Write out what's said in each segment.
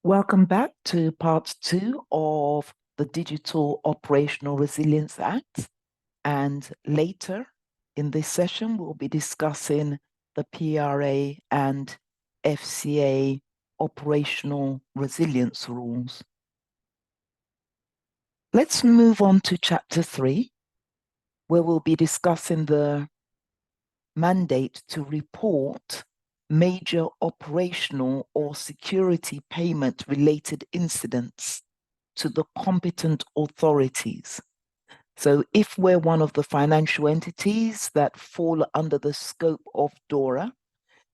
Welcome back to part 2 of the Digital Operational Resilience Act. And later in this session, we'll be discussing the PRA and FCA operational resilience rules. Let's move on to chapter 3, where we'll be discussing the mandate to report major operational or security payment related incidents to the competent authorities. So if we're one of the financial entities that fall under the scope of DORA,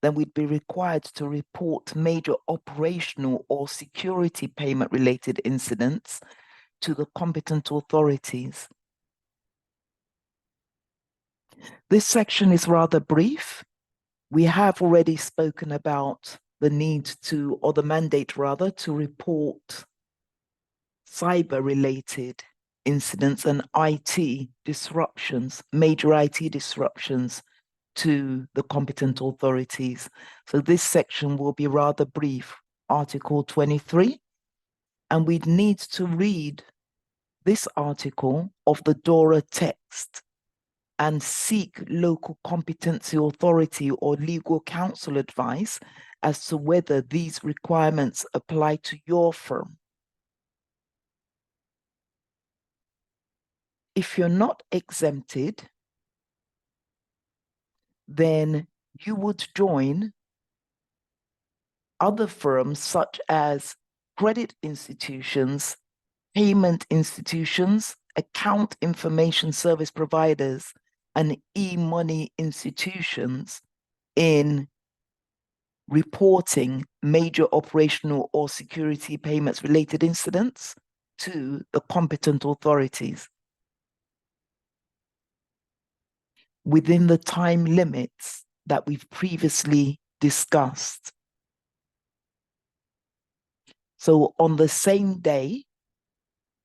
then we'd be required to report major operational or security payment related incidents to the competent authorities. This section is rather brief. We have already spoken about the need to, or the mandate rather, to report cyber-related incidents and IT disruptions, major IT disruptions to the competent authorities. So this section will be rather brief, Article 23, and we'd need to read this article of the DORA text and seek local competency authority or legal counsel advice as to whether these requirements apply to your firm. If you're not exempted, then you would join other firms such as credit institutions, payment institutions, account information service providers, and e-money institutions in reporting major operational or security payments related incidents to the competent authorities within the time limits that we've previously discussed. So on the same day,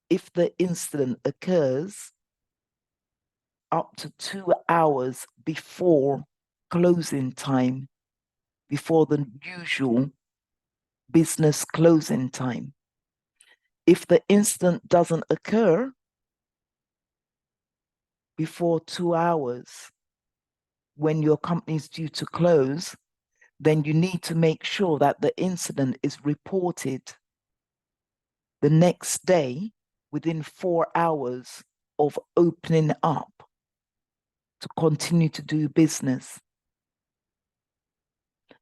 if the incident occurs up to 2 hours before closing time, before the usual business closing time. If the incident doesn't occur before 2 hours when your company is due to close, then you need to make sure that the incident is reported the next day within 4 hours of opening up to continue to do business.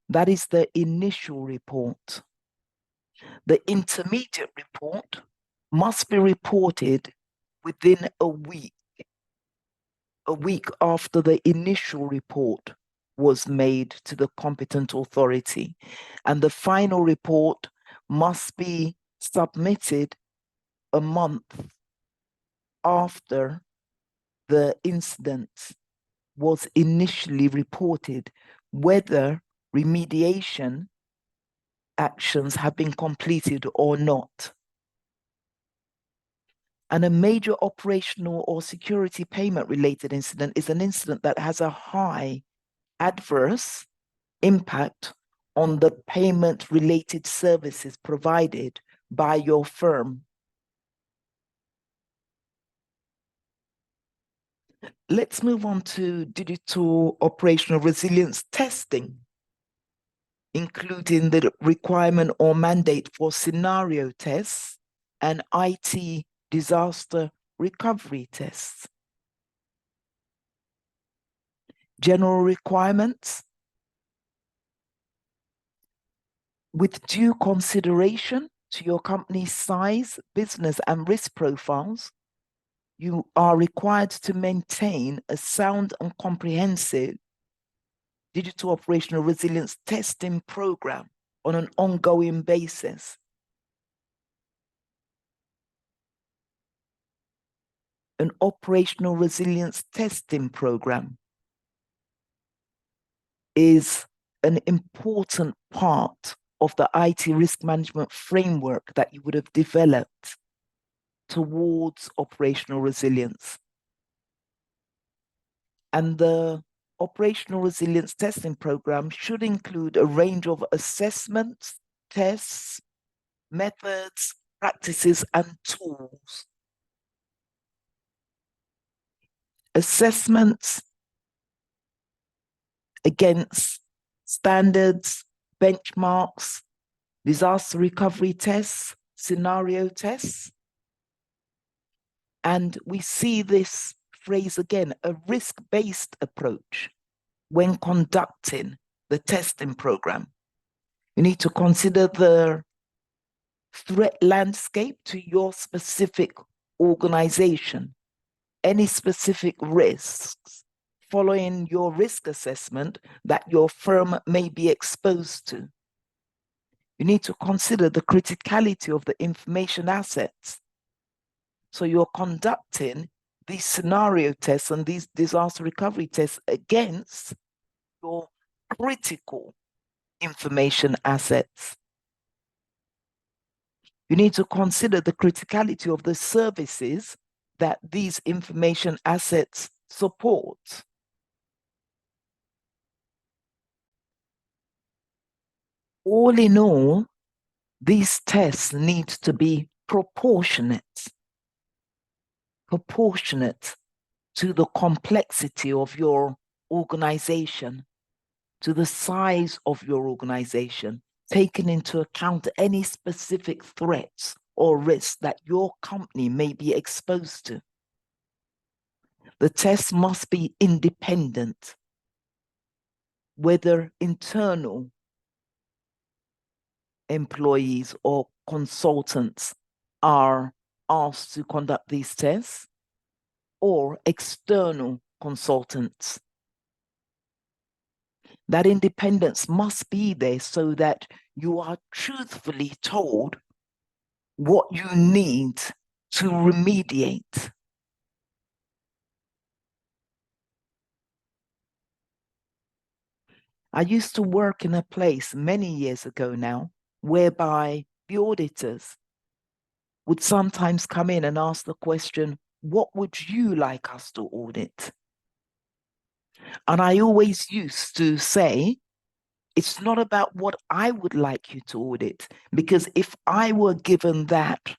That is the initial report. The intermediate report must be reported within a week after the initial report was made to the competent authority. And the final report must be submitted a month after the incident was initially reported, whether remediation actions have been completed or not. And a major operational or security payment related incident is an incident that has a high adverse impact on the payment related services provided by your firm. Let's move on to digital operational resilience testing, including the requirement or mandate for scenario tests and IT disaster recovery tests. General requirements. With due consideration to your company's size, business, and risk profiles, you are required to maintain a sound and comprehensive digital operational resilience testing program on an ongoing basis. An operational resilience testing program is an important part of the IT risk management framework that you would have developed towards operational resilience. And the operational resilience testing program should include a range of assessments, tests, methods, practices, and tools. Assessments against standards, benchmarks, disaster recovery tests, scenario tests. And we see this phrase again, a risk-based approach when conducting the testing program. You need to consider the threat landscape to your specific organization, any specific risks following your risk assessment that your firm may be exposed to. You need to consider the criticality of the information assets. So you're conducting these scenario tests and these disaster recovery tests against your critical information assets. You need to consider the criticality of the services that these information assets support. All in all, these tests need to be proportionate to the complexity of your organization, to the size of your organization, taking into account any specific threats or risks that your company may be exposed to. The test must be independent, whether internal employees or consultants are asked to conduct these tests, or external consultants. That independence must be there so that you are truthfully told what you need to remediate. I used to work in a place many years ago now, whereby the auditors would sometimes come in and ask the question, what would you like us to audit? And I always used to say, it's not about what I would like you to audit, because if I were given that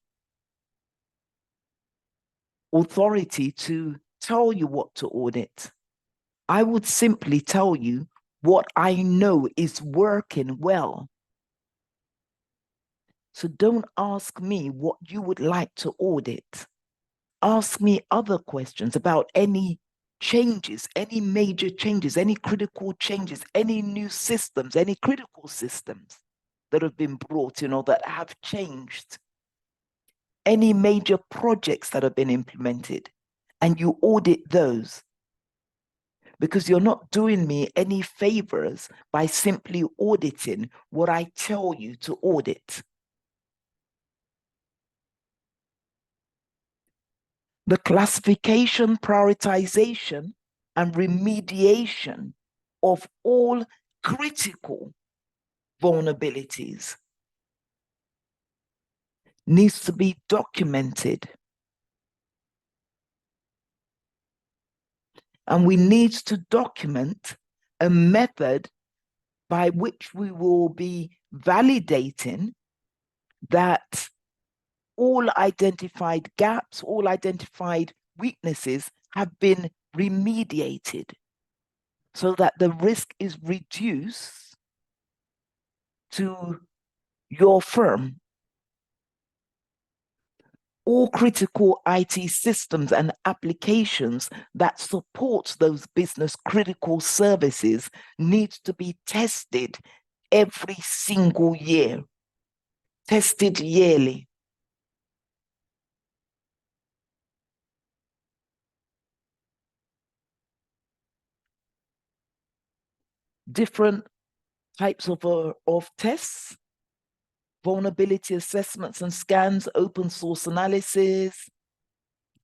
authority to tell you what to audit, I would simply tell you what I know is working well. So don't ask me what you would like to audit. Ask me other questions about any changes, any major changes, any critical changes, any new systems, any critical systems that have been brought in or that have changed, any major projects that have been implemented, and you audit those. Because you're not doing me any favors by simply auditing what I tell you to audit. The classification, prioritization, and remediation of all critical vulnerabilities needs to be documented. And we need to document a method by which we will be validating that all identified gaps, all identified weaknesses have been remediated so that the risk is reduced to your firm. All critical IT systems and applications that support those business critical services need to be tested every single year, tested yearly. Different types of tests, vulnerability assessments and scans, open source analysis,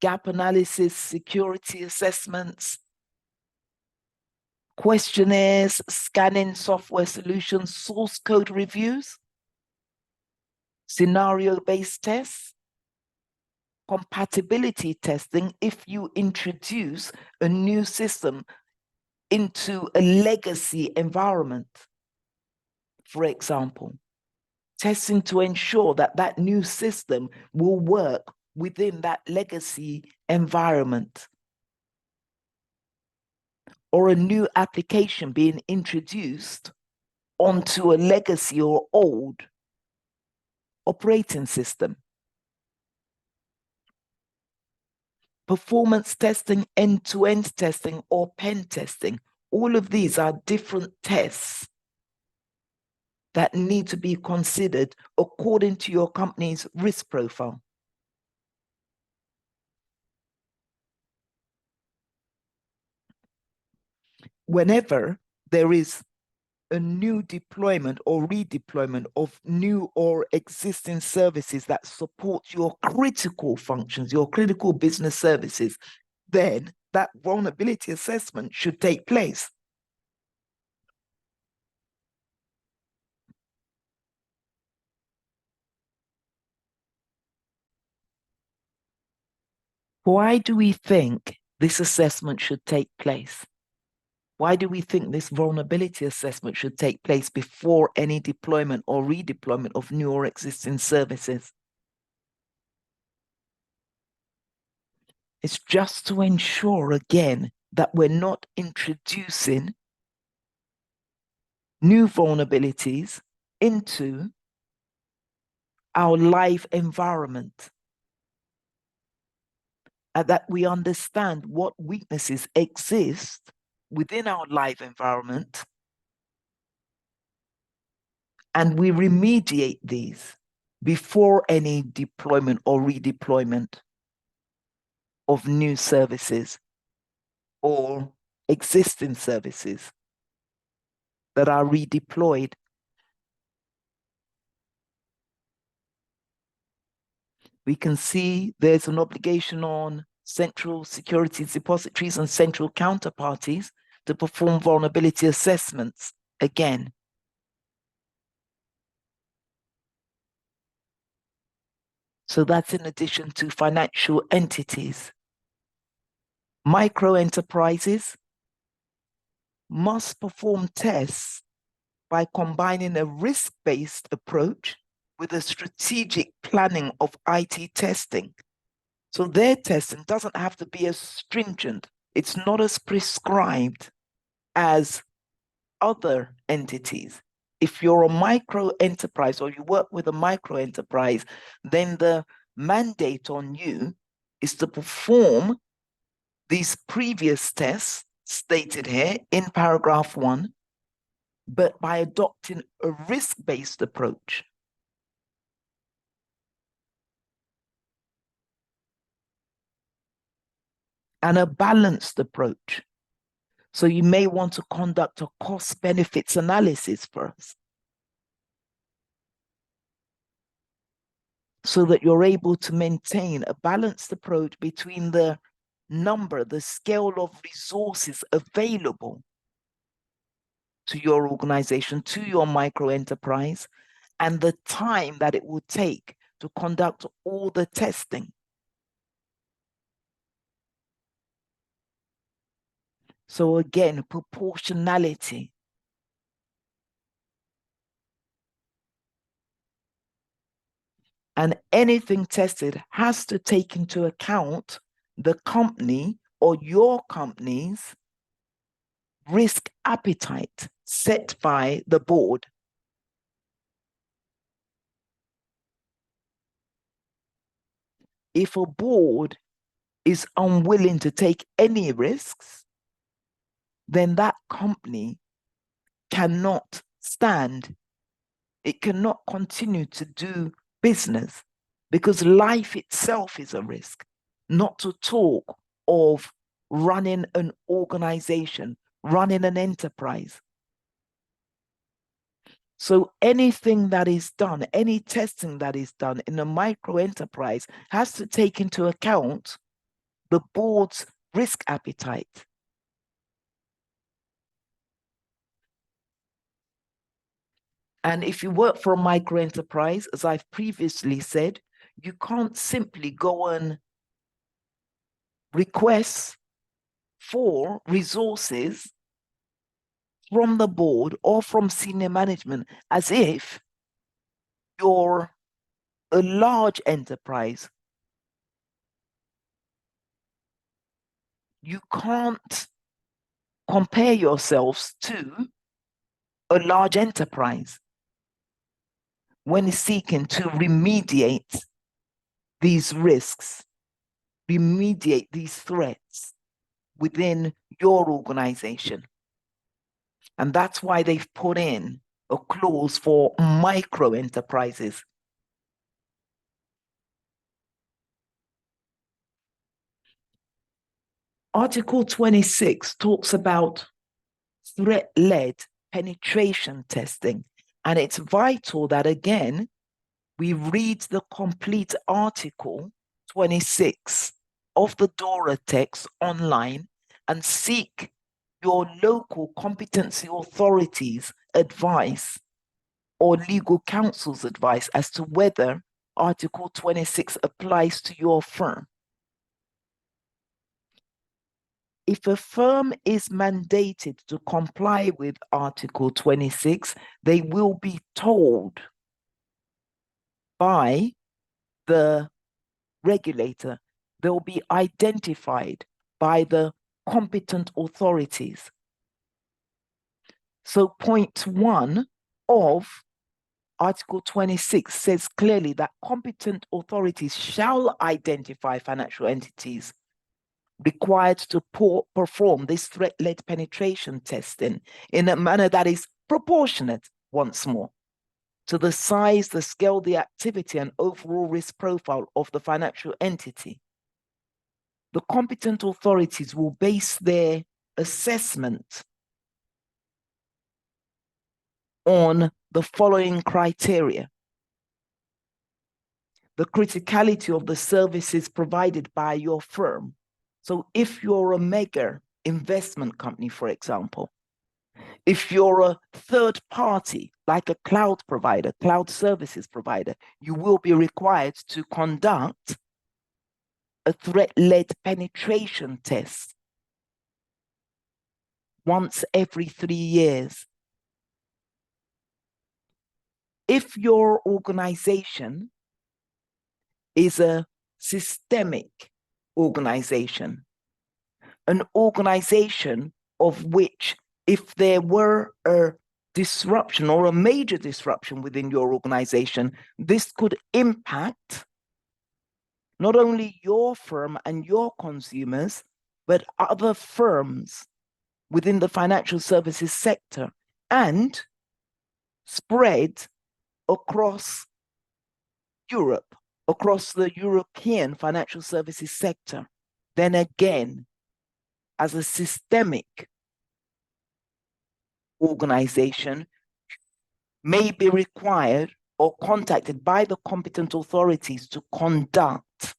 gap analysis, security assessments, questionnaires, scanning software solutions, source code reviews, scenario-based tests, compatibility testing if you introduce a new system into a legacy environment, for example. testing to ensure that that new system will work within that legacy environment, or a new application being introduced onto a legacy or old operating system. Performance testing, end-to-end testing, or pen testing. All of these are different tests that need to be considered according to your company's risk profile. Whenever there is a new deployment or redeployment of new or existing services that support your critical functions, your critical business services, then that vulnerability assessment should take place. Why do we think this assessment should take place? Why do we think this vulnerability assessment should take place before any deployment or redeployment of new or existing services? It's just to ensure, again, that we're not introducing new vulnerabilities into our live environment, and that we understand what weaknesses exist within our live environment, and we remediate these before any deployment or redeployment of new services or existing services that are redeployed. We can see there's an obligation on central securities depositories and central counterparties to perform vulnerability assessments again. So that's in addition to financial entities. Micro enterprises must perform tests by combining a risk-based approach with a strategic planning of IT testing. So their testing doesn't have to be as stringent. It's not as prescribed as other entities. If you're a micro enterprise or you work with a micro enterprise, then the mandate on you is to perform these previous tests stated here in paragraph 1, but by adopting a risk-based approach. And a balanced approach. So you may want to conduct a cost benefits analysis first, so that you're able to maintain a balanced approach between the number, the scale of resources available to your organization, to your micro enterprise, and the time that it will take to conduct all the testing. So again, proportionality. And anything tested has to take into account the company or your company's risk appetite set by the board. If a board is unwilling to take any risks, then that company cannot stand. It cannot continue to do business, because life itself is a risk, not to talk of running an organization, running an enterprise. So anything that is done, any testing that is done in a micro enterprise has to take into account the board's risk appetite. And if you work for a micro enterprise, as I've previously said, you can't simply go and request for resources from the board or from senior management as if you're a large enterprise, you can't compare yourselves to a large enterprise when seeking to remediate these risks, remediate these threats within your organization. And that's why they've put in a clause for micro enterprises. Article 26 talks about threat-led penetration testing. And it's vital that, again, we read the complete Article 26 of the DORA text online and seek your local competency authorities' advice or legal counsel's advice as to whether Article 26 applies to your firm. If a firm is mandated to comply with Article 26, they will be told by the regulator, they'll be identified by the competent authorities. So point 1 of Article 26 says clearly that competent authorities shall identify financial entities required to perform this threat-led penetration testing in a manner that is proportionate, once more, to the size, the scale, the activity, and overall risk profile of the financial entity. The competent authorities will base their assessment on the following criteria: the criticality of the services provided by your firm. So if you're a mega investment company, for example, if you're a third party, like a cloud provider, cloud services provider, you will be required to conduct a threat-led penetration test once every 3 years. If your organization is a systemic organization, an organization of which, if there were a disruption or a major disruption within your organization, this could impact not only your firm and your consumers, but other firms within the financial services sector and spread across Europe, across the European financial services sector, then again, as a systemic organization, may be required or contacted by the competent authorities to conduct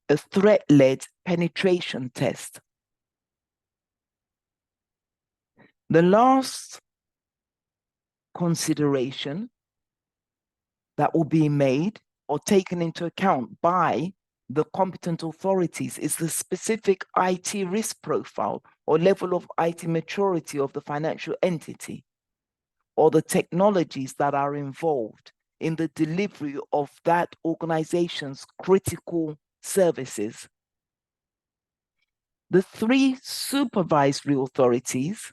a threat-led penetration test. The last consideration that will be made or taken into account by the competent authorities is the specific IT risk profile or level of IT maturity of the financial entity, or the technologies that are involved in the delivery of that organization's critical services. The 3 supervisory authorities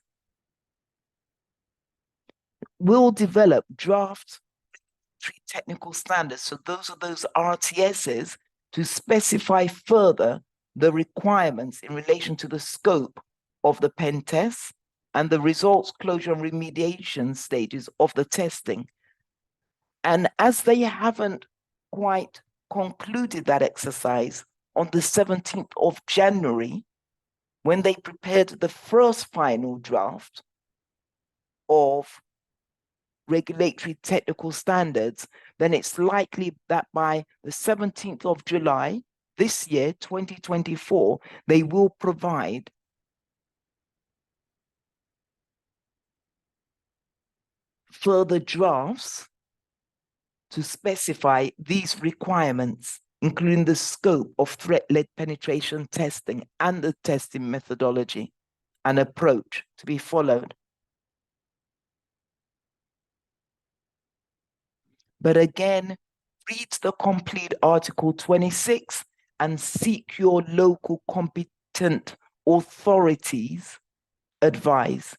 will develop draft technical standards. So those are those RTSs to specify further the requirements in relation to the scope of the pen tests and the results, closure, and remediation stages of the testing. And as they haven't quite concluded that exercise on the 17th of January, when they prepared the first final draft of regulatory technical standards, then it's likely that by the 17th of July this year, 2024, they will provide further drafts to specify these requirements, including the scope of threat-led penetration testing and the testing methodology and approach to be followed. But again, read the complete Article 26 and seek your local competent authorities' advice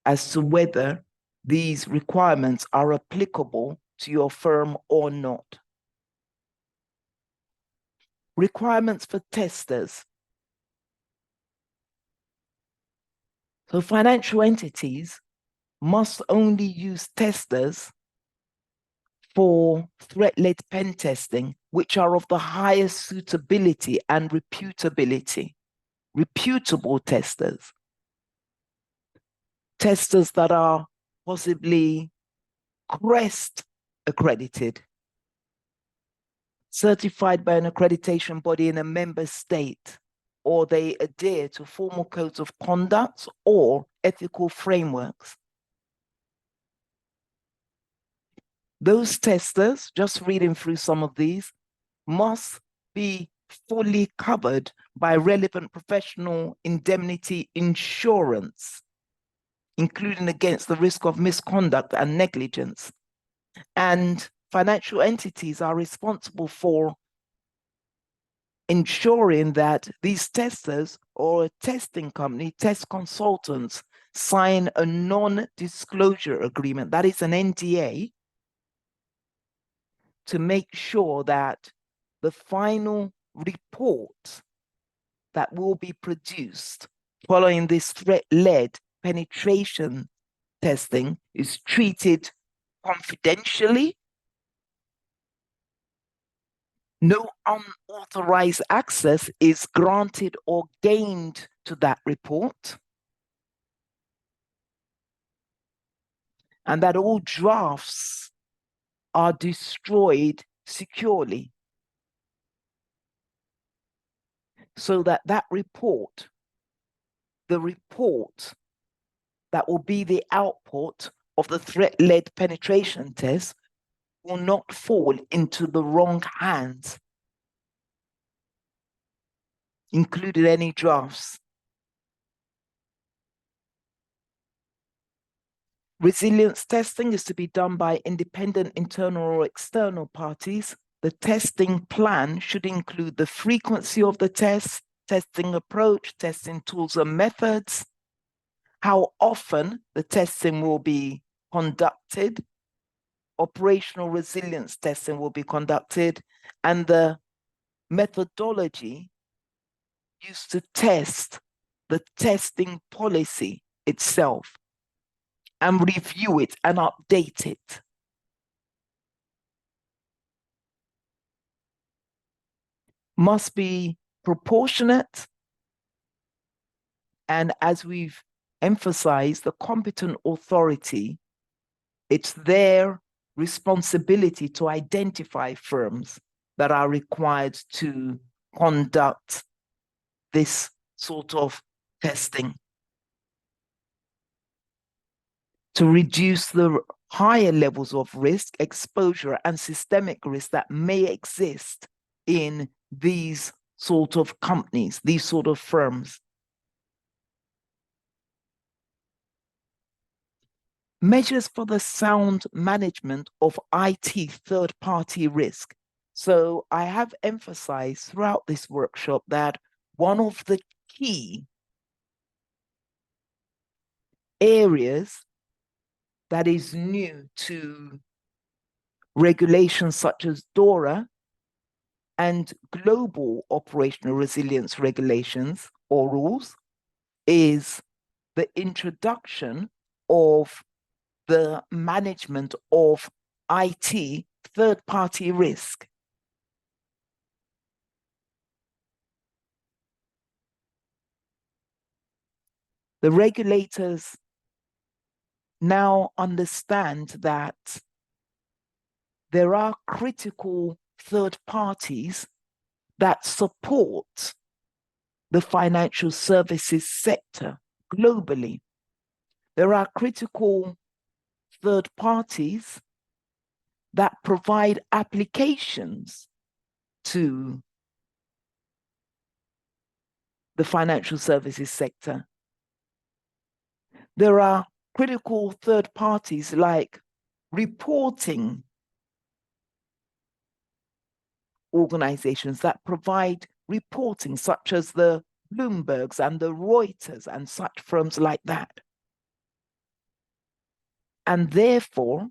as to whether these requirements are applicable to your firm or not. Requirements for testers. So financial entities must only use testers for threat-led pen testing, which are of the highest suitability and reputability. Reputable testers. Testers that are possibly CREST accredited, certified by an accreditation body in a member state, or they adhere to formal codes of conduct or ethical frameworks. Those testers, just reading through some of these, must be fully covered by relevant professional indemnity insurance, including against the risk of misconduct and negligence. And financial entities are responsible for ensuring that these testers or a testing company, test consultants, sign a non-disclosure agreement, that is an NDA, to make sure that the final report that will be produced following this threat-led penetration testing is treated confidentially. No unauthorized access is granted or gained to that report, and that all drafts are destroyed securely, so that that report, the report that will be the output of the threat-led penetration test, will not fall into the wrong hands, including any drafts. Resilience testing is to be done by independent internal or external parties. The testing plan should include the frequency of the test, testing approach, testing tools and methods, how often the testing will be conducted, operational resilience testing will be conducted, and the methodology used to test the testing policy itself, and review it and update it. Must be proportionate, and as we've emphasized, the competent authority, it's their responsibility to identify firms that are required to conduct this sort of testing, to reduce the higher levels of risk, exposure, and systemic risk that may exist in these sort of companies, these sort of firms. Measures for the sound management of IT third-party risk. So I have emphasized throughout this workshop that one of the key areas that is new to regulations such as DORA and global operational resilience regulations or rules is the introduction of the management of IT third-party risk. The regulators now understand that there are critical third parties that support the financial services sector globally. There are critical third parties that provide applications to the financial services sector. There are critical third parties like reporting organizations that provide reporting, such as the Bloombergs and the Reuters and such firms like that. And therefore,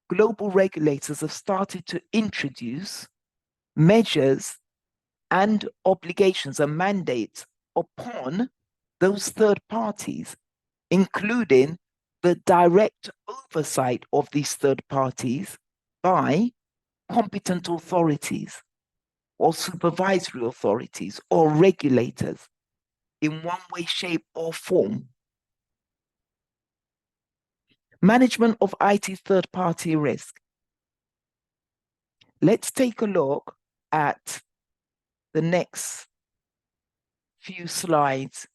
global regulators have started to introduce measures and obligations and mandates upon those third parties, including the direct oversight of these third parties by competent authorities or supervisory authorities or regulators in one way, shape, or form. Management of IT third-party risk. Let's take a look at the next few slides.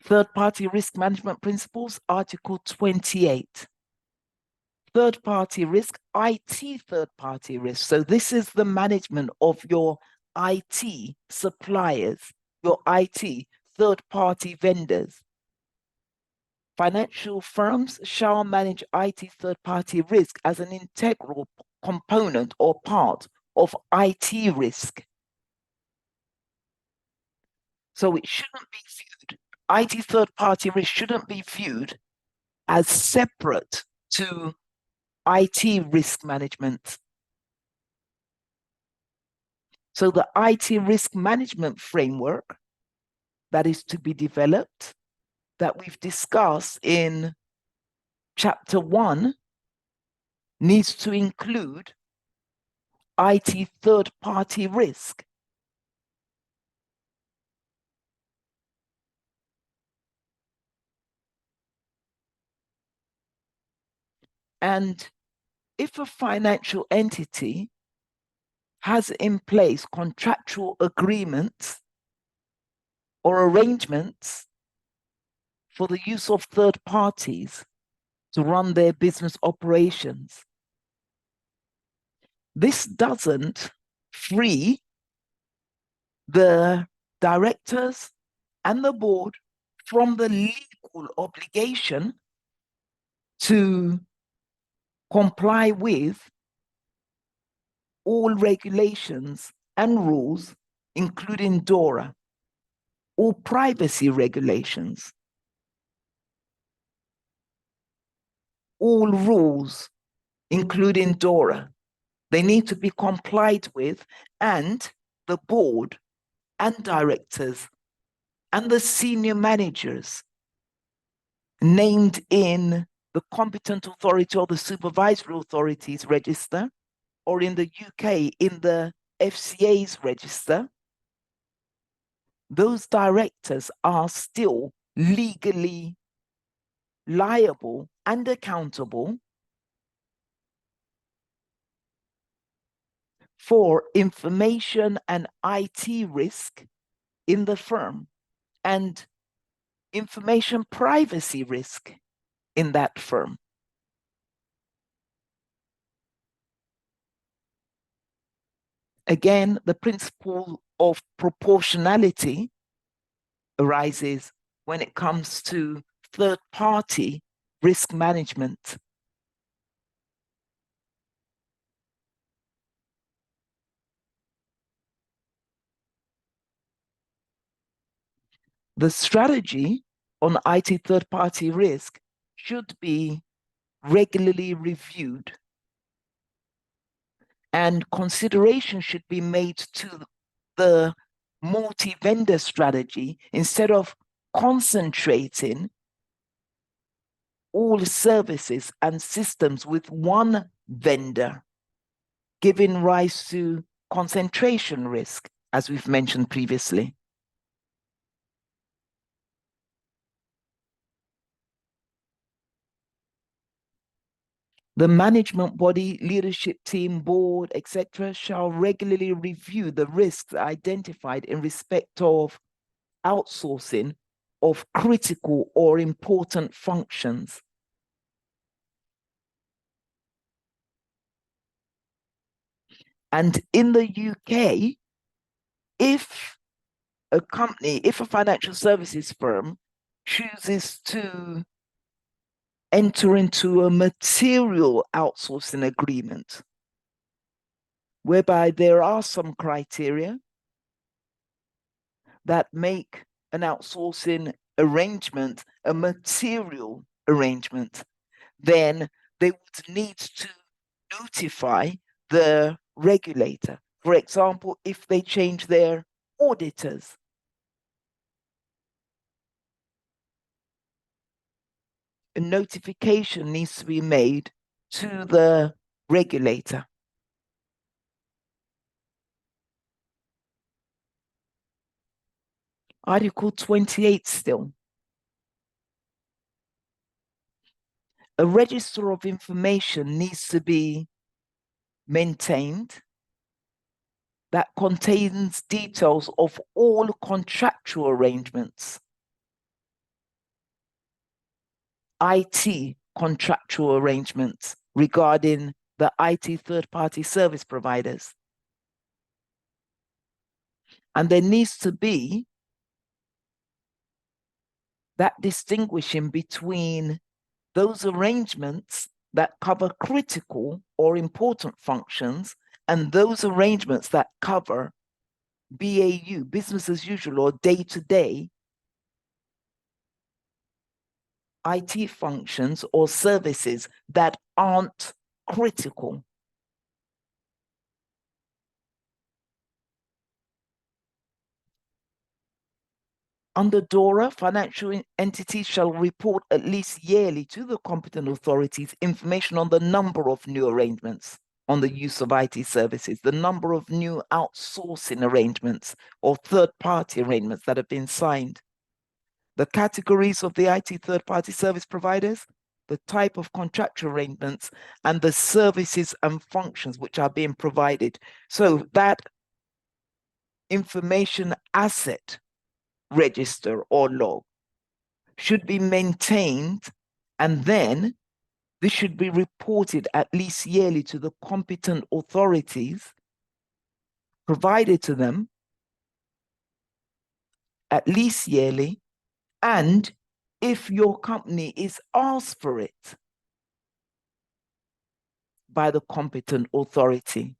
Third-party risk management principles, Article 28. Third-party risk, IT third-party risk. So this is the management of your IT suppliers, your IT third-party vendors. Financial firms shall manage IT third-party risk as an integral component or part of IT risk. So it shouldn't be viewed, IT third-party risk shouldn't be viewed as separate to IT risk management. So the IT risk management framework that is to be developed, that we've discussed in Chapter 1, needs to include IT third-party risk. And if a financial entity has in place contractual agreements or arrangements for the use of third parties to run their business operations, this doesn't free the directors and the board from the legal obligation to comply with all regulations and rules, including DORA, all privacy regulations, all rules, including DORA. They need to be complied with, and the board and directors and the senior managers named in the competent authority or the supervisory authorities register, or in the UK in the FCA's register, those directors are still legally liable and accountable for information and IT risk in the firm and information privacy risk in that firm. Again, the principle of proportionality arises when it comes to third-party risk management. The strategy on IT third-party risk should be regularly reviewed, and consideration should be made to the multi-vendor strategy instead of concentrating all services and systems with one vendor, giving rise to concentration risk, as we've mentioned previously. The management body, leadership team, board, etc., shall regularly review the risks identified in respect of outsourcing of critical or important functions. And in the UK, if a company, if a financial services firm chooses to enter into a material outsourcing agreement, whereby there are some criteria that make an outsourcing arrangement a material arrangement, then they would need to notify the regulator. For example, if they change their auditors. A notification needs to be made to the regulator. Article 28 still. A register of information needs to be maintained that contains details of all contractual arrangements, IT contractual arrangements regarding the IT third-party service providers. And there needs to be that distinguishing between those arrangements that cover critical or important functions and those arrangements that cover BAU, business as usual, or day-to-day IT functions or services that aren't critical. Under DORA, financial entities shall report at least yearly to the competent authorities information on the number of new arrangements on the use of IT services, the number of new outsourcing arrangements or third-party arrangements that have been signed, the categories of the IT third-party service providers, the type of contractual arrangements, and the services and functions which are being provided. So that information asset register or log should be maintained, and then this should be reported at least yearly to the competent authorities, provided to them at least yearly, and if your company is asked for it by the competent authority.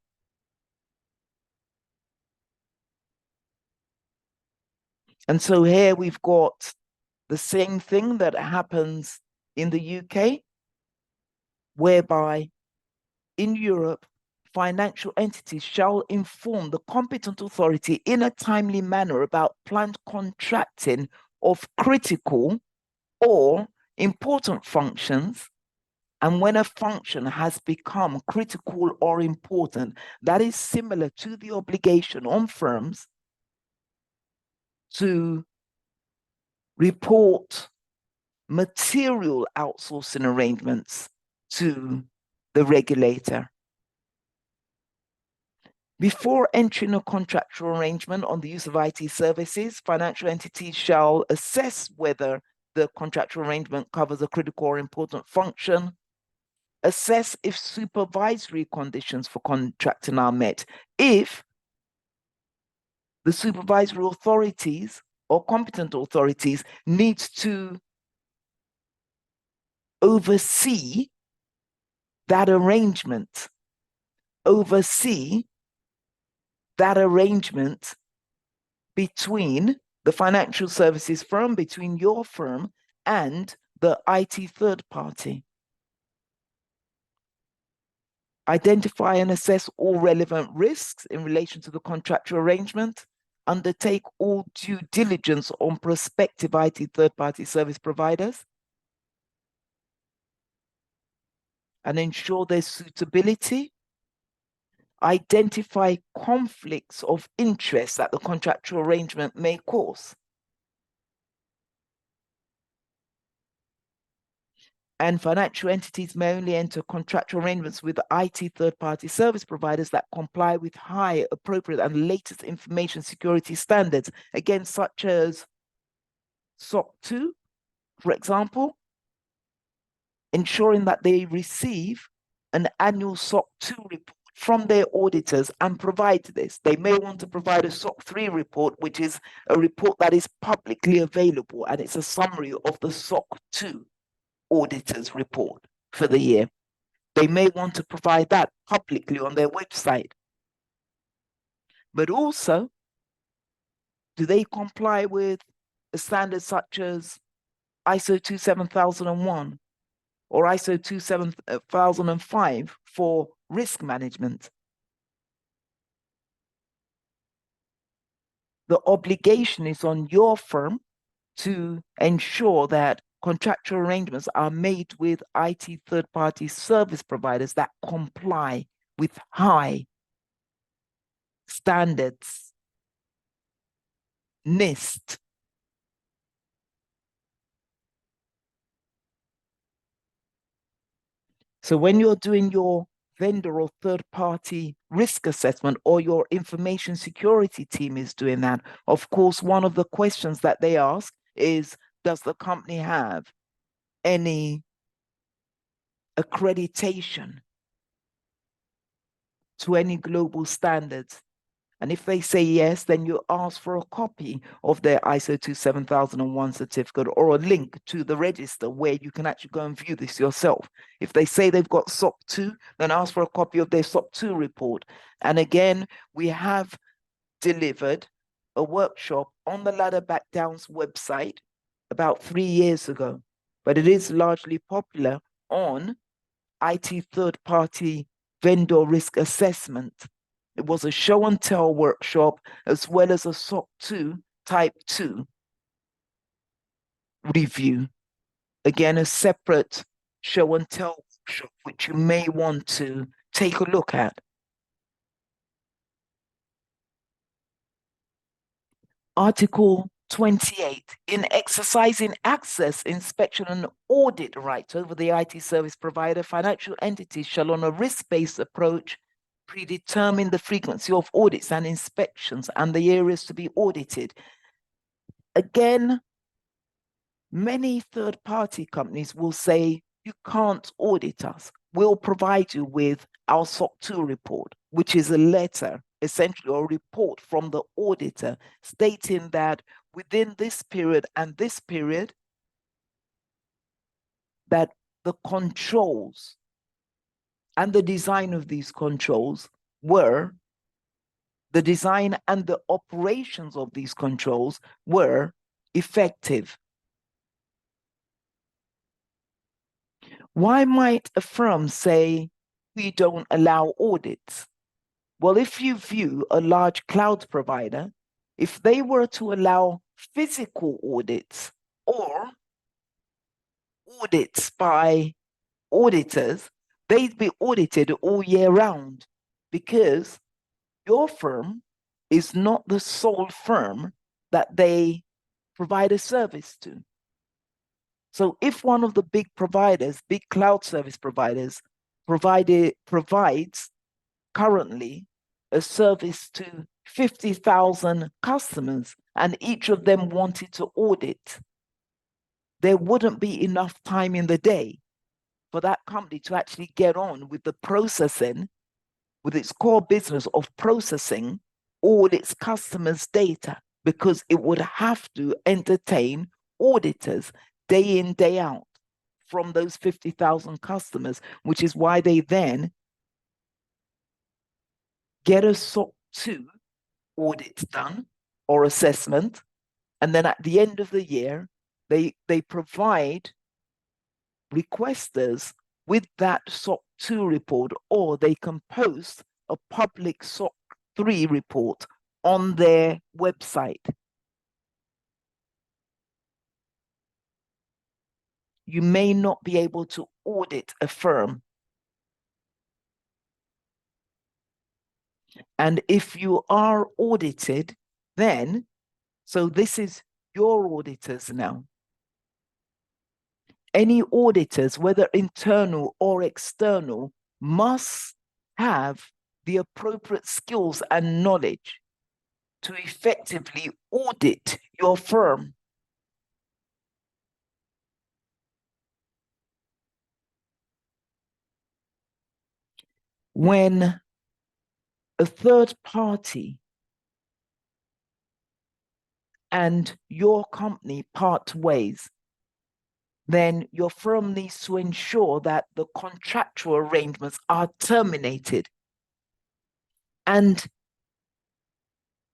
And so here we've got the same thing that happens in the UK, whereby in Europe, financial entities shall inform the competent authority in a timely manner about planned contracting of critical or important functions. And when a function has become critical or important, that is similar to the obligation on firms to report material outsourcing arrangements to the regulator. Before entering a contractual arrangement on the use of IT services, financial entities shall assess whether the contractual arrangement covers a critical or important function, assess if supervisory conditions for contracting are met. If the supervisory authorities or competent authorities need to oversee that arrangement, between the financial services firm, between your firm and the IT third party. Identify and assess all relevant risks in relation to the contractual arrangement. Undertake all due diligence on prospective IT third-party service providers. And ensure their suitability. Identify conflicts of interest that the contractual arrangement may cause. And financial entities may only enter contractual arrangements with IT third-party service providers that comply with high, appropriate, and latest information security standards, again, such as SOC 2, for example, ensuring that they receive an annual SOC 2 report from their auditors and provide this. They may want to provide a SOC 3 report, which is a report that is publicly available, and it's a summary of the SOC 2. auditor's report for the year. They may want to provide that publicly on their website. But also, do they comply with a standard such as ISO 27001 or ISO 27005 for risk management? The obligation is on your firm to ensure that contractual arrangements are made with IT third-party service providers that comply with high standards, NIST. So when you're doing your vendor or third-party risk assessment, or your information security team is doing that, of course, one of the questions that they ask is, does the company have any accreditation to any global standards? And if they say yes, then you ask for a copy of their ISO 27001 certificate or a link to the register where you can actually go and view this yourself. If they say they've got SOC 2, then ask for a copy of their SOC 2 report. And again, we have delivered a workshop on the Ladder Back Down's website about 3 years ago, but it is largely popular on IT third-party vendor risk assessment. It was a show and tell workshop as well as a SOC 2 type 2 review. Again, a separate show and tell workshop, which you may want to take a look at. Article 28, in exercising access, inspection, and audit rights over the IT service provider, financial entities shall, on a risk-based approach, predetermine the frequency of audits and inspections and the areas to be audited. Again, many third-party companies will say, you can't audit us. We'll provide you with our SOC 2 report, which is a letter, essentially a report from the auditor stating that within this period and this period, that the controls and the design of these controls were, the design and the operations of these controls were effective. Why might a firm say, we don't allow audits? Well, if you view a large cloud provider, if they were to allow physical audits or audits by auditors, they'd be audited all year round, because your firm is not the sole firm that they provide a service to. So if one of the big providers, big cloud service providers, provides currently a service to 50,000 customers, and each of them wanted to audit, there wouldn't be enough time in the day for that company to actually get on with the processing, with its core business of processing all its customers' data, because it would have to entertain auditors day in, day out from those 50,000 customers, which is why they then get a SOC 2 audit done or assessment. And then at the end of the year, they provide requesters with that SOC 2 report, or they can post a public SOC 3 report on their website. You may not be able to audit a firm. And if you are audited, then, so this is your auditors now. Any auditors, whether internal or external, must have the appropriate skills and knowledge to effectively audit your firm. When a third party and your company part ways, then your firm needs to ensure that the contractual arrangements are terminated. And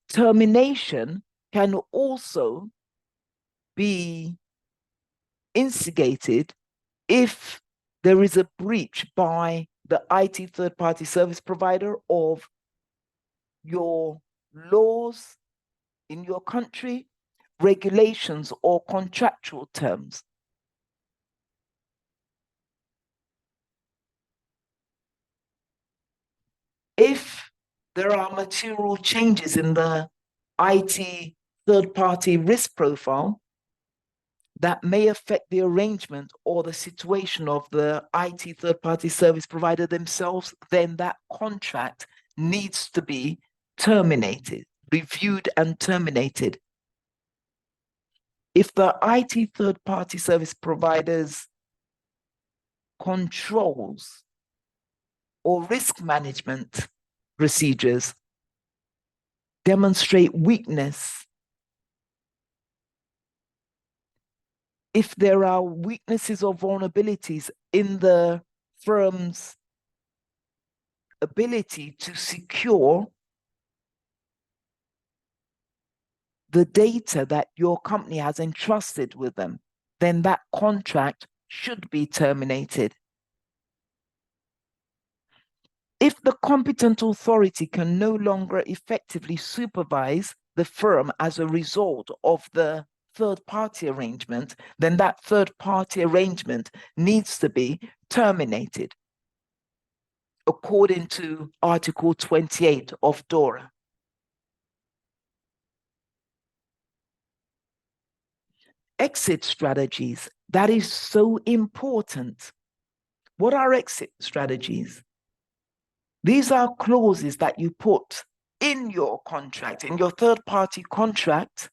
termination can also be instigated if there is a breach by the IT third-party service provider of your laws in your country, regulations, or contractual terms. If there are material changes in the IT third-party risk profile that may affect the arrangement or the situation of the IT third-party service provider themselves, then that contract needs to be terminated, reviewed and terminated. If the IT third-party service provider's controls or risk management procedures demonstrate weakness, if there are weaknesses or vulnerabilities in the firm's ability to secure the data that your company has entrusted with them, then that contract should be terminated. If the competent authority can no longer effectively supervise the firm as a result of the third-party arrangement, then that third-party arrangement needs to be terminated according to Article 28 of DORA. Exit strategies, that is so important. What are exit strategies? These are clauses that you put in your contract, in your third-party contract,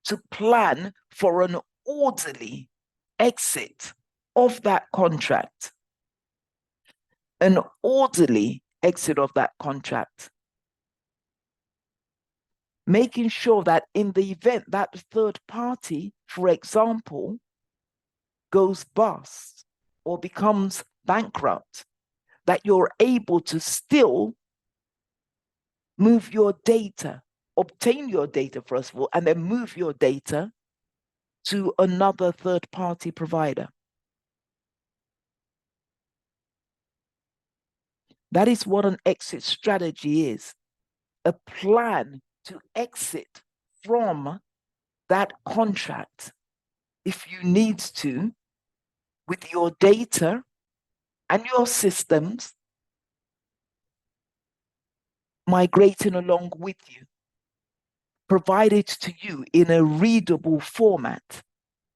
to plan for an orderly exit of that contract. An orderly exit of that contract. Making sure that in the event that the third party, for example, goes bust or becomes bankrupt, that you're able to still move your data, obtain your data first of all, and then move your data to another third-party provider. That is what an exit strategy is. A plan to exit from that contract if you need to, with your data and your systems migrating along with you, provided to you in a readable format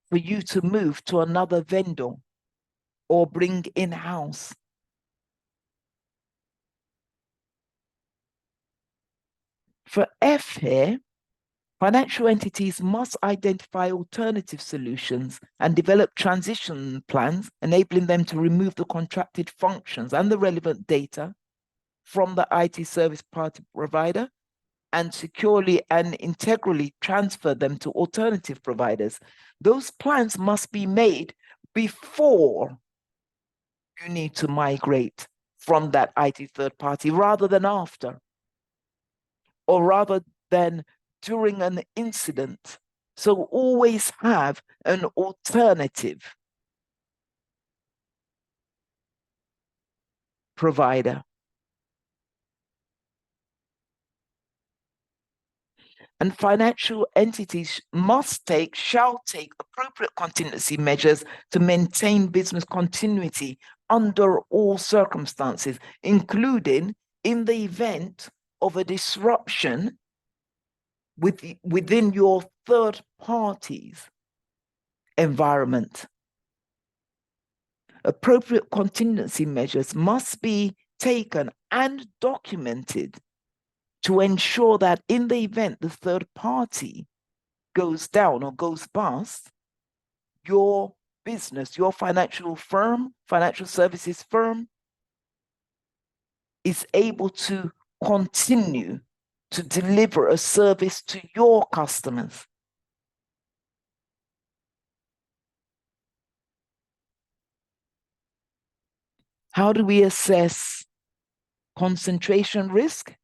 for you to move to another vendor or bring in-house. For F here, financial entities must identify alternative solutions and develop transition plans, enabling them to remove the contracted functions and the relevant data from the IT service party provider and securely and integrally transfer them to alternative providers. Those plans must be made before you need to migrate from that IT third party rather than after, or rather than during an incident. So always have an alternative provider. And financial entities shall take appropriate contingency measures to maintain business continuity under all circumstances, including in the event of a disruption within your third party's environment. Appropriate contingency measures must be taken and documented to ensure that in the event the third party goes down or goes bust, your business, your financial firm, financial services firm, is able to continue to deliver a service to your customers. How do we assess concentration risk?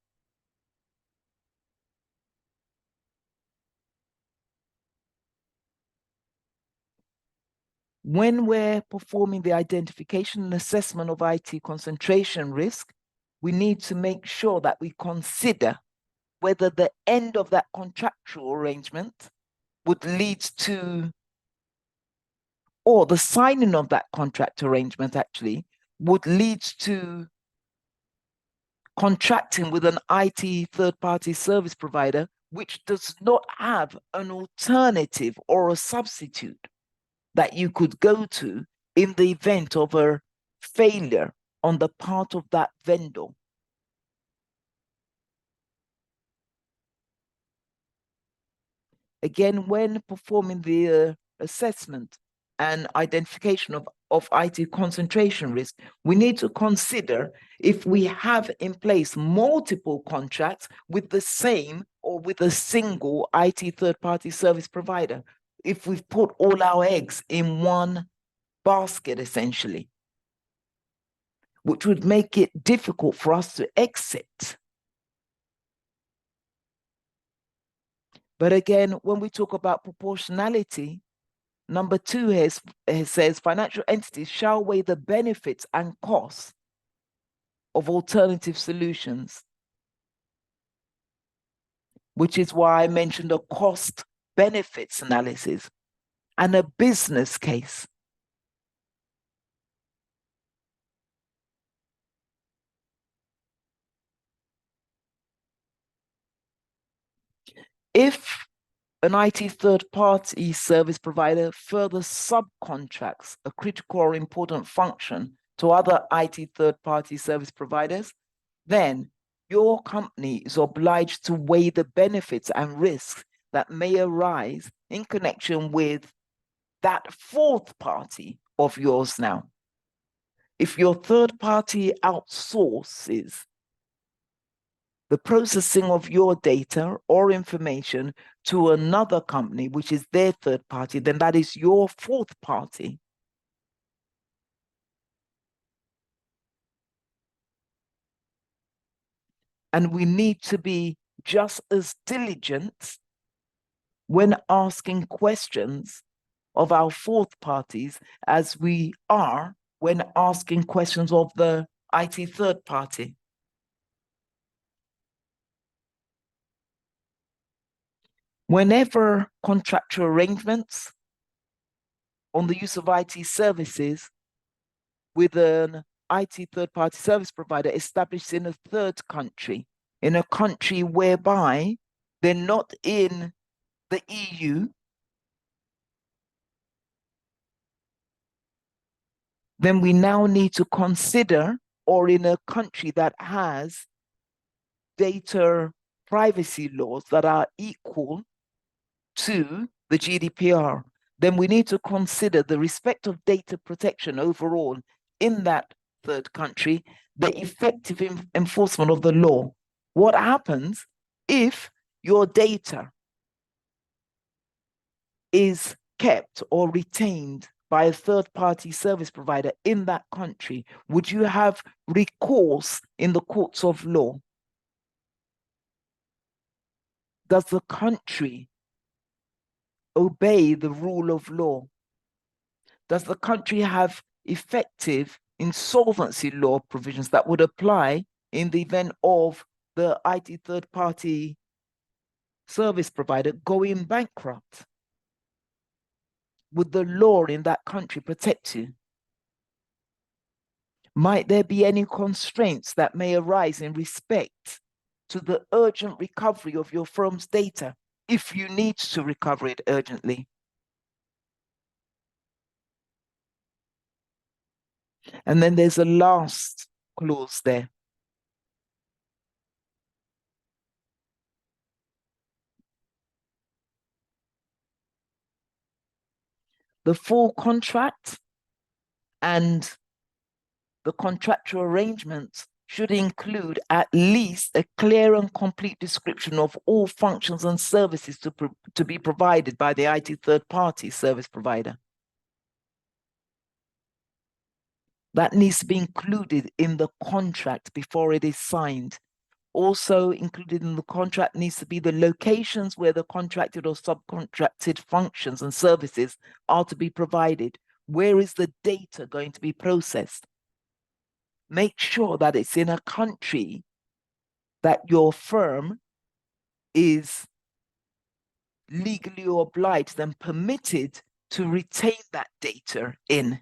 When we're performing the identification and assessment of IT concentration risk, we need to make sure that we consider whether the end of that contractual arrangement would lead to, or the signing of that contract arrangement actually would lead to contracting with an IT third-party service provider which does not have an alternative or a substitute that you could go to in the event of a failure on the part of that vendor. Again, when performing the assessment and identification of IT concentration risk, we need to consider if we have in place multiple contracts with the same or with a single IT third-party service provider. If we've put all our eggs in one basket, essentially, which would make it difficult for us to exit. But again, when we talk about proportionality, number 2 says financial entities shall weigh the benefits and costs of alternative solutions, which is why I mentioned a cost benefits analysis and a business case. If an IT third-party service provider further subcontracts a critical or important function to other IT third-party service providers, then your company is obliged to weigh the benefits and risks that may arise in connection with that fourth party of yours now. If your third party outsources the processing of your data or information to another company, which is their third party, then that is your fourth party. And we need to be just as diligent when asking questions of our fourth parties as we are when asking questions of the IT third party. Whenever contractual arrangements on the use of IT services with an IT third-party service provider established in a third country, in a country whereby they're not in the EU, then we now need to consider, or in a country that has data privacy laws that are equal to the GDPR, then we need to consider the respect of data protection overall in that third country, the effective enforcement of the law. What happens if your data is kept or retained by a third-party service provider in that country? Would you have recourse in the courts of law? Does the country obey the rule of law? Does the country have effective insolvency law provisions that would apply in the event of the IT third-party service provider going bankrupt? Would the law in that country protect you? Might there be any constraints that may arise in respect to the urgent recovery of your firm's data if you need to recover it urgently? And then there's a last clause there. The full contract and the contractual arrangements should include at least a clear and complete description of all functions and services to be provided by the IT third-party service provider. That needs to be included in the contract before it is signed. Also included in the contract needs to be the locations where the contracted or subcontracted functions and services are to be provided. Where is the data going to be processed? Make sure that it's in a country that your firm is legally obliged and permitted to retain that data in.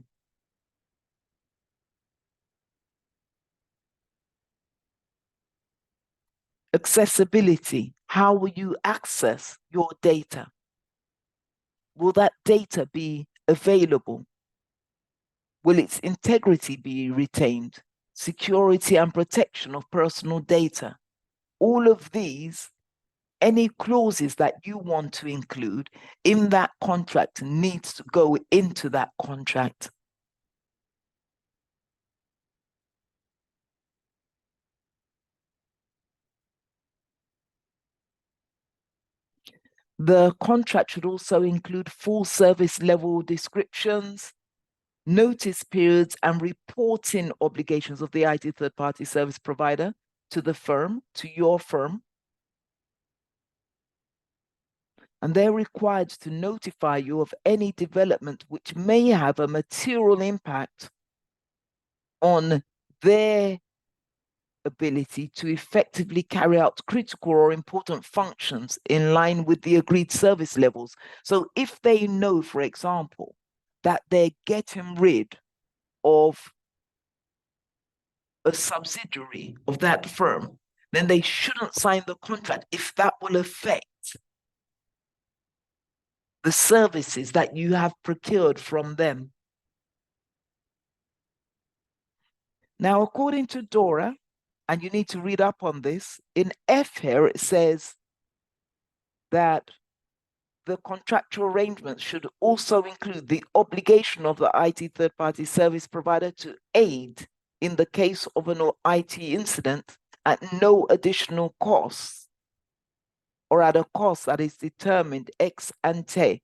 Accessibility. How will you access your data? Will that data be available? Will its integrity be retained? Security and protection of personal data. All of these, any clauses that you want to include in that contract needs to go into that contract. The contract should also include full service level descriptions, notice periods, and reporting obligations of the IT third-party service provider to the firm, to your firm. And they're required to notify you of any development which may have a material impact on their ability to effectively carry out critical or important functions in line with the agreed service levels. So if they know, for example, that they're getting rid of a subsidiary of that firm, then they shouldn't sign the contract if that will affect the services that you have procured from them. Now, according to DORA, and you need to read up on this, in F here it says that the contractual arrangements should also include the obligation of the IT third-party service provider to aid in the case of an IT incident at no additional cost or at a cost that is determined ex ante.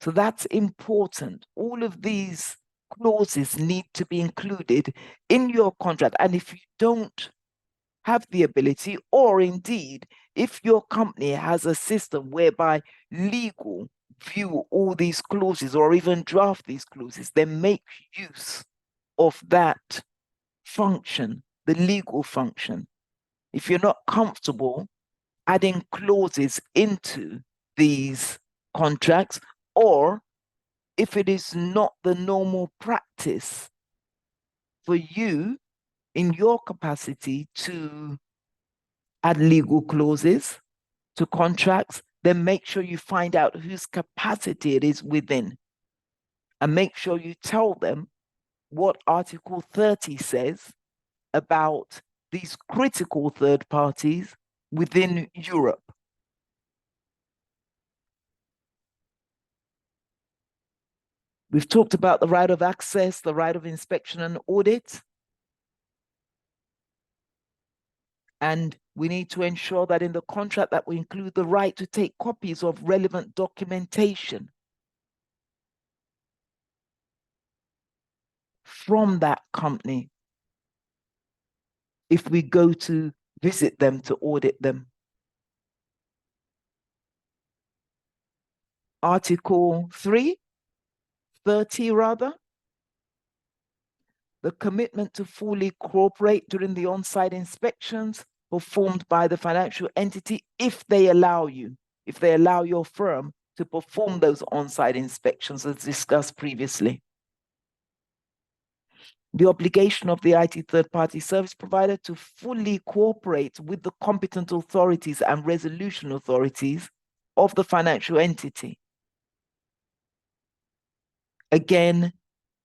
So that's important. All of these clauses need to be included in your contract. And if you don't have the ability, or indeed, if your company has a system whereby legal view all these clauses or even draft these clauses, then make use of that function, the legal function. If you're not comfortable adding clauses into these contracts, or if it is not the normal practice for you in your capacity to add legal clauses to contracts, then make sure you find out whose capacity it is within. And make sure you tell them what Article 30 says about these critical third parties within Europe. We've talked about the right of access, the right of inspection and audit. And we need to ensure that in the contract that we include the right to take copies of relevant documentation from that company if we go to visit them to audit them. Article 30 rather, the commitment to fully cooperate during the on-site inspections performed by the financial entity if they allow you, if they allow your firm to perform those on-site inspections as discussed previously. The obligation of the IT third-party service provider to fully cooperate with the competent authorities and resolution authorities of the financial entity. Again,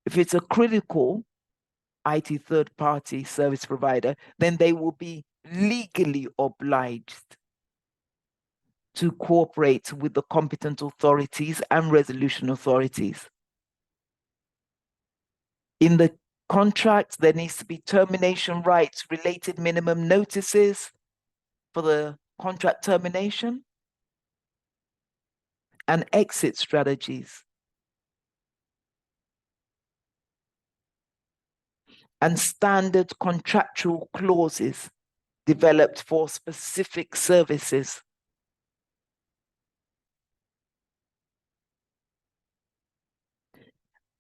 if it's a critical IT third-party service provider, then they will be legally obliged to cooperate with the competent authorities and resolution authorities. In the contract, there needs to be termination rights, related minimum notices for the contract termination, and exit strategies. and standard contractual clauses developed for specific services.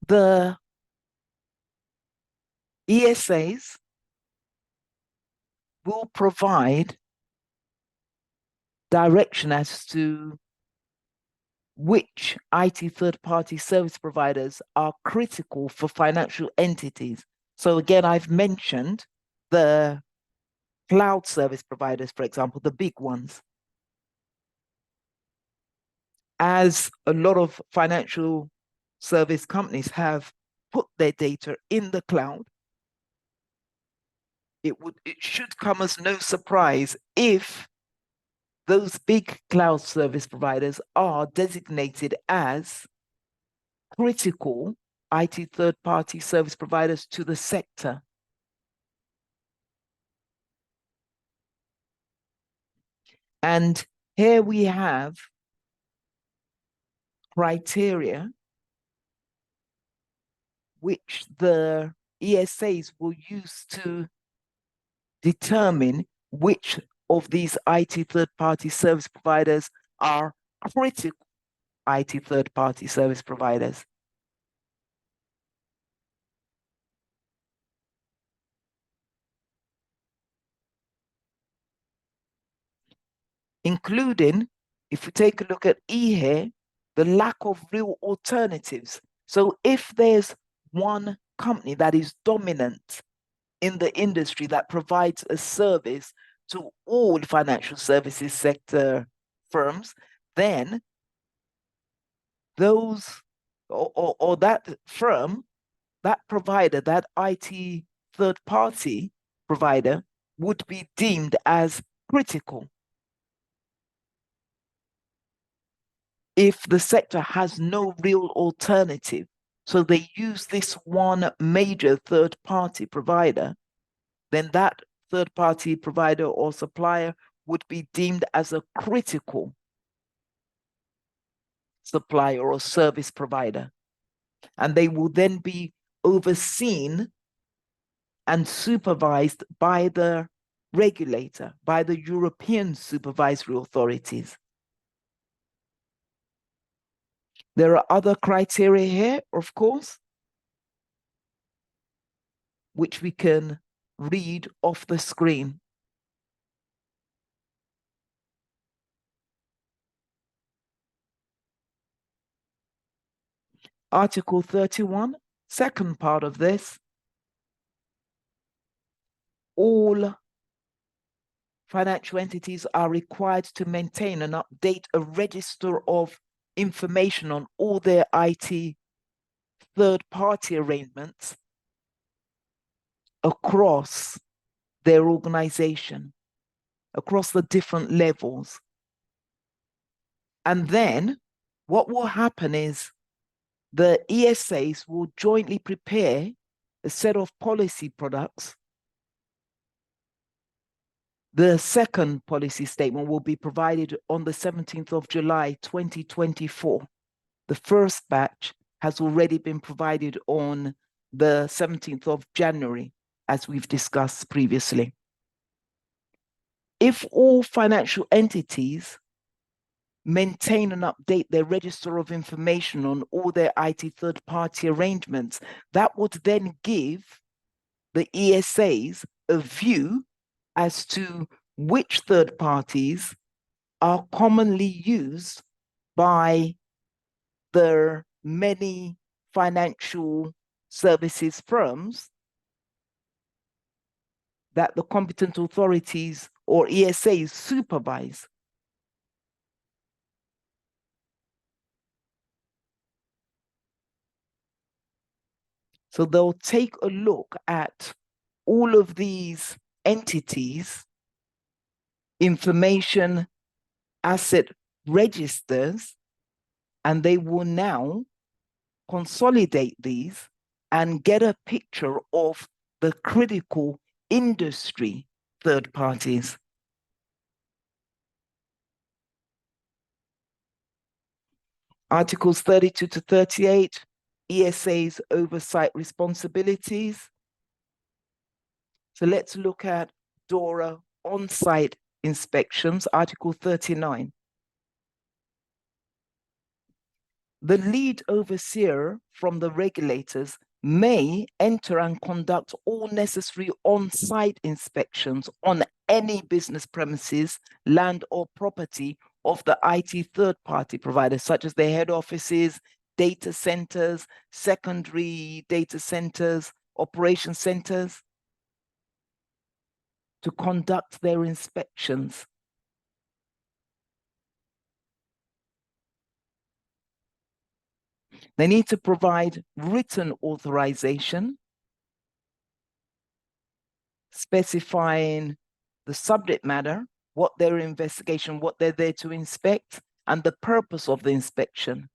The ESAs will provide direction as to which IT third-party service providers are critical for financial entities. So again, I've mentioned the cloud service providers, for example, the big ones. As a lot of financial service companies have put their data in the cloud, it should come as no surprise if those big cloud service providers are designated as critical IT third-party service providers to the sector. And here we have criteria which the ESAs will use to determine which of these IT third-party service providers are critical IT third-party service providers. Including, if we take a look at E here, the lack of real alternatives. So if there's one company that is dominant in the industry that provides a service to all financial services sector firms, then those or that firm, that provider, that IT third party provider would be deemed as critical. If the sector has no real alternative, so they use this one major third party provider, then that third party provider or supplier would be deemed as a critical supplier or service provider. And they will then be overseen and supervised by the regulator, by the European supervisory authorities. There are other criteria here, of course, which we can read off the screen. Article 31, second part of this, all financial entities are required to maintain and update a register of information on all their IT third-party arrangements across their organization, across the different levels. And then what will happen is the ESAs will jointly prepare a set of policy products. The second policy statement will be provided on the 17th of July, 2024. The first batch has already been provided on the 17th of January, as we've discussed previously. If all financial entities maintain and update their register of information on all their IT third-party arrangements, that would then give the ESAs a view as to which third parties are commonly used by the many financial services firms that the competent authorities or ESAs supervise. So they'll take a look at all of these entities, information, asset registers, and they will now consolidate these and get a picture of the critical industry third parties. Articles 32 to 38, ESA's oversight responsibilities. So let's look at DORA on-site inspections, Article 39. The lead overseer from the regulators may enter and conduct all necessary on-site inspections on any business premises, land or property of the IT third-party providers, such as their head offices, data centers, secondary data centers, operation centers, to conduct their inspections. They need to provide written authorization specifying the subject matter, what their investigation, what they're there to inspect, and the purpose of the inspection.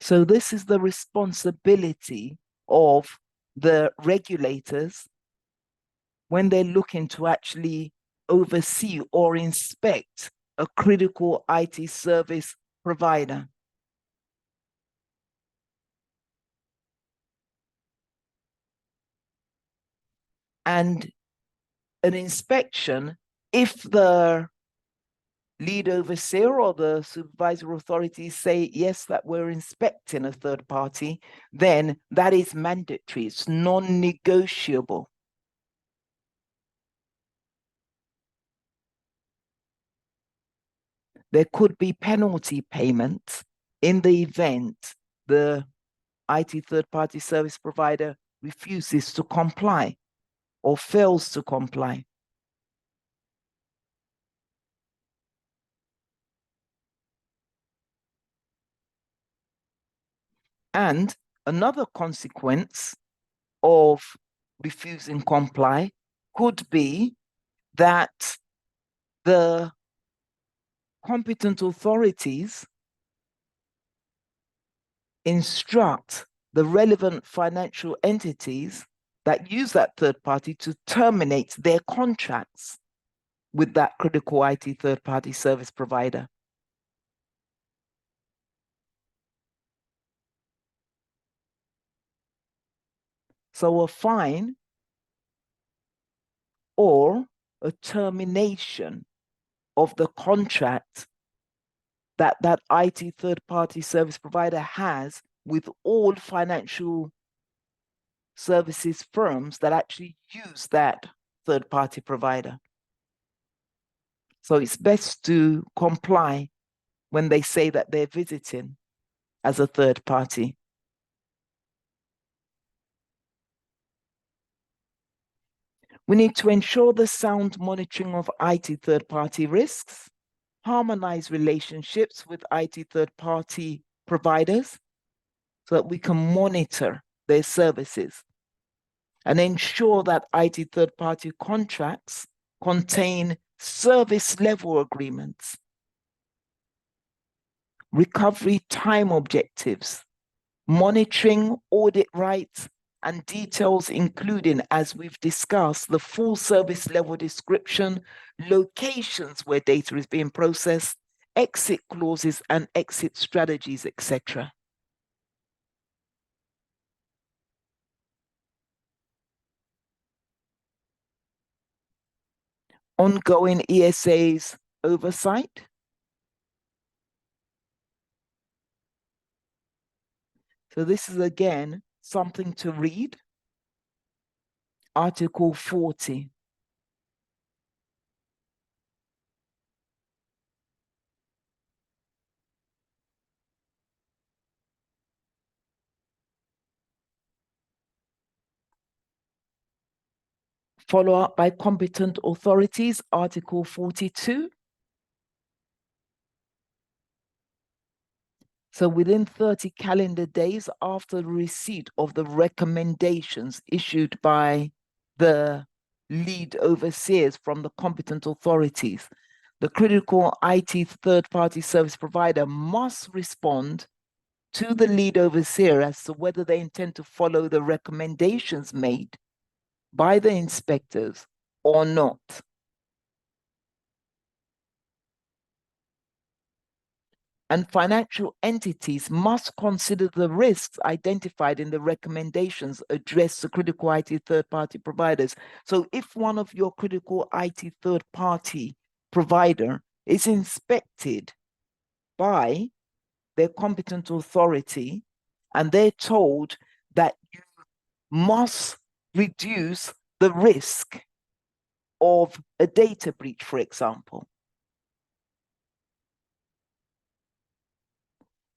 So this is the responsibility of the regulators when they're looking to actually oversee or inspect a critical IT service provider. And an inspection, if the lead overseer or the supervisory authorities say, yes, that we're inspecting a third party, then that is mandatory. It's non-negotiable. There could be penalty payments in the event the IT third-party service provider refuses to comply or fails to comply. And another consequence of refusing comply could be that the competent authorities instruct the relevant financial entities that use that third party to terminate their contracts with that critical IT third party service provider. So a fine or a termination of the contract that that IT third-party service provider has with all financial services firms that actually use that third-party provider. So it's best to comply when they say that they're visiting as a third party. We need to ensure the sound monitoring of IT third-party risks, harmonize relationships with IT third-party providers so that we can monitor their services and ensure that IT third-party contracts contain service level agreements, recovery time objectives, monitoring audit rights, and details including, as we've discussed, the full service level description, locations where data is being processed, exit clauses and exit strategies, etc. Ongoing ESA's oversight. So this is again something to read. Article 40. Follow up by competent authorities, Article 42. So within 30 calendar days after the receipt of the recommendations issued by the lead overseers from the competent authorities, the critical IT third-party service provider must respond to the lead overseer as to whether they intend to follow the recommendations made by the inspectors or not. And financial entities must consider the risks identified in the recommendations addressed to critical IT third-party providers. So if one of your critical IT third-party provider is inspected by their competent authority and they're told that you must reduce the risk of a data breach, for example,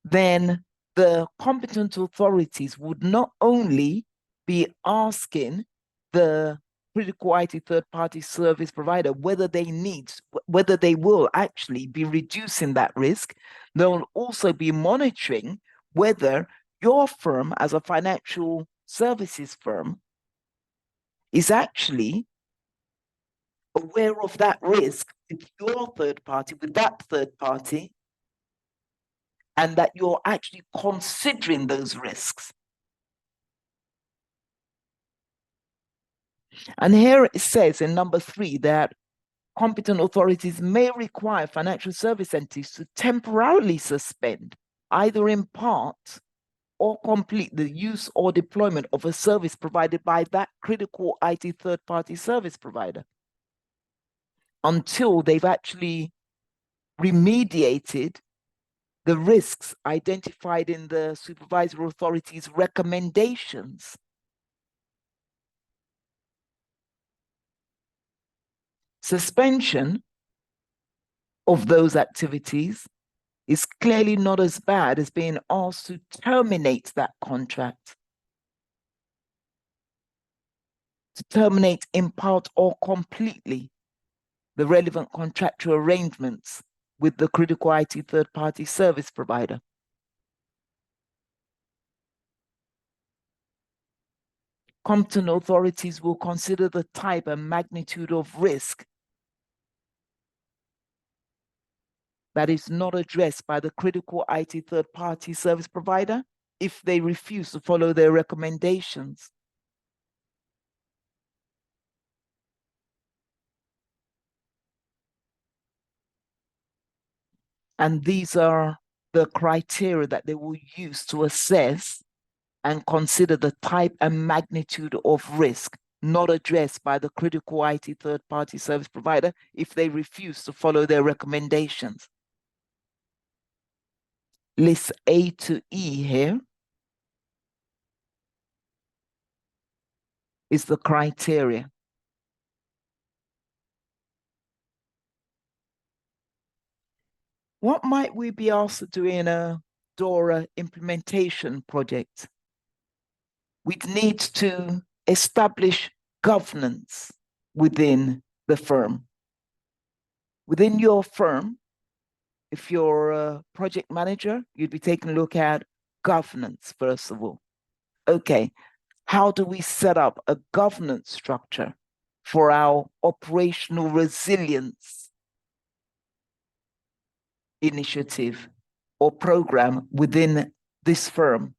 then the competent authorities would not only be asking the critical IT third-party service provider whether they will actually be reducing that risk, they'll also be monitoring whether your firm as a financial services firm is actually aware of that risk with your third party, with that third party, and that you're actually considering those risks. And here it says in number 3 that competent authorities may require financial service entities to temporarily suspend, either in part or complete, the use or deployment of a service provided by that critical IT third-party service provider until they've actually remediated the risks identified in the supervisory authority's recommendations. Suspension of those activities is clearly not as bad as being asked to terminate that contract, to terminate in part or completely the relevant contractual arrangements with the critical IT third-party service provider. Competent authorities will consider the type and magnitude of risk that is not addressed by the critical IT third-party service provider if they refuse to follow their recommendations. And these are the criteria that they will use to assess and consider the type and magnitude of risk not addressed by the critical IT third-party service provider if they refuse to follow their recommendations. List A to E here is the criteria. What might we be asked to do in a DORA implementation project? We'd need to establish governance within the firm. Within your firm, if you're a project manager, you'd be taking a look at governance, first of all. Okay, how do we set up a governance structure for our operational resilience initiative or program within this firm?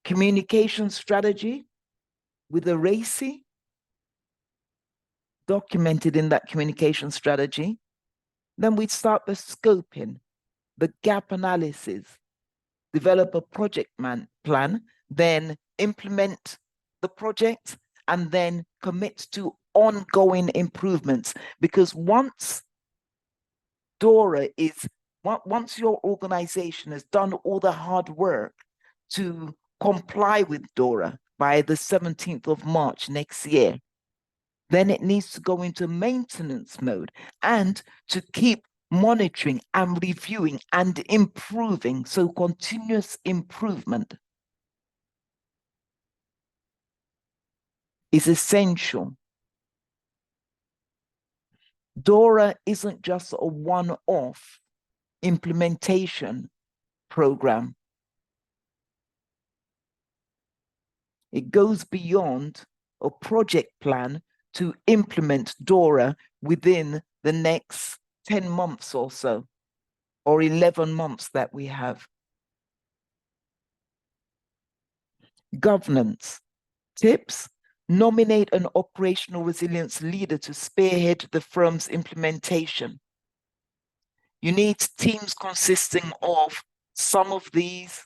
Communication strategy with a RACI, documented in that communication strategy. Then we'd start the scoping, the gap analysis, develop a project plan, then implement the project, and then commit to ongoing improvements. Because once DORA once your organization has done all the hard work to comply with DORA by the 17th of March next year, then it needs to go into maintenance mode and to keep monitoring and reviewing and improving. So continuous improvement is essential. DORA isn't just a one-off implementation program. It goes beyond a project plan to implement DORA within the next 10 months or so, or 11 months that we have. Governance tips: nominate an operational resilience leader to spearhead the firm's implementation. You need teams consisting of some of these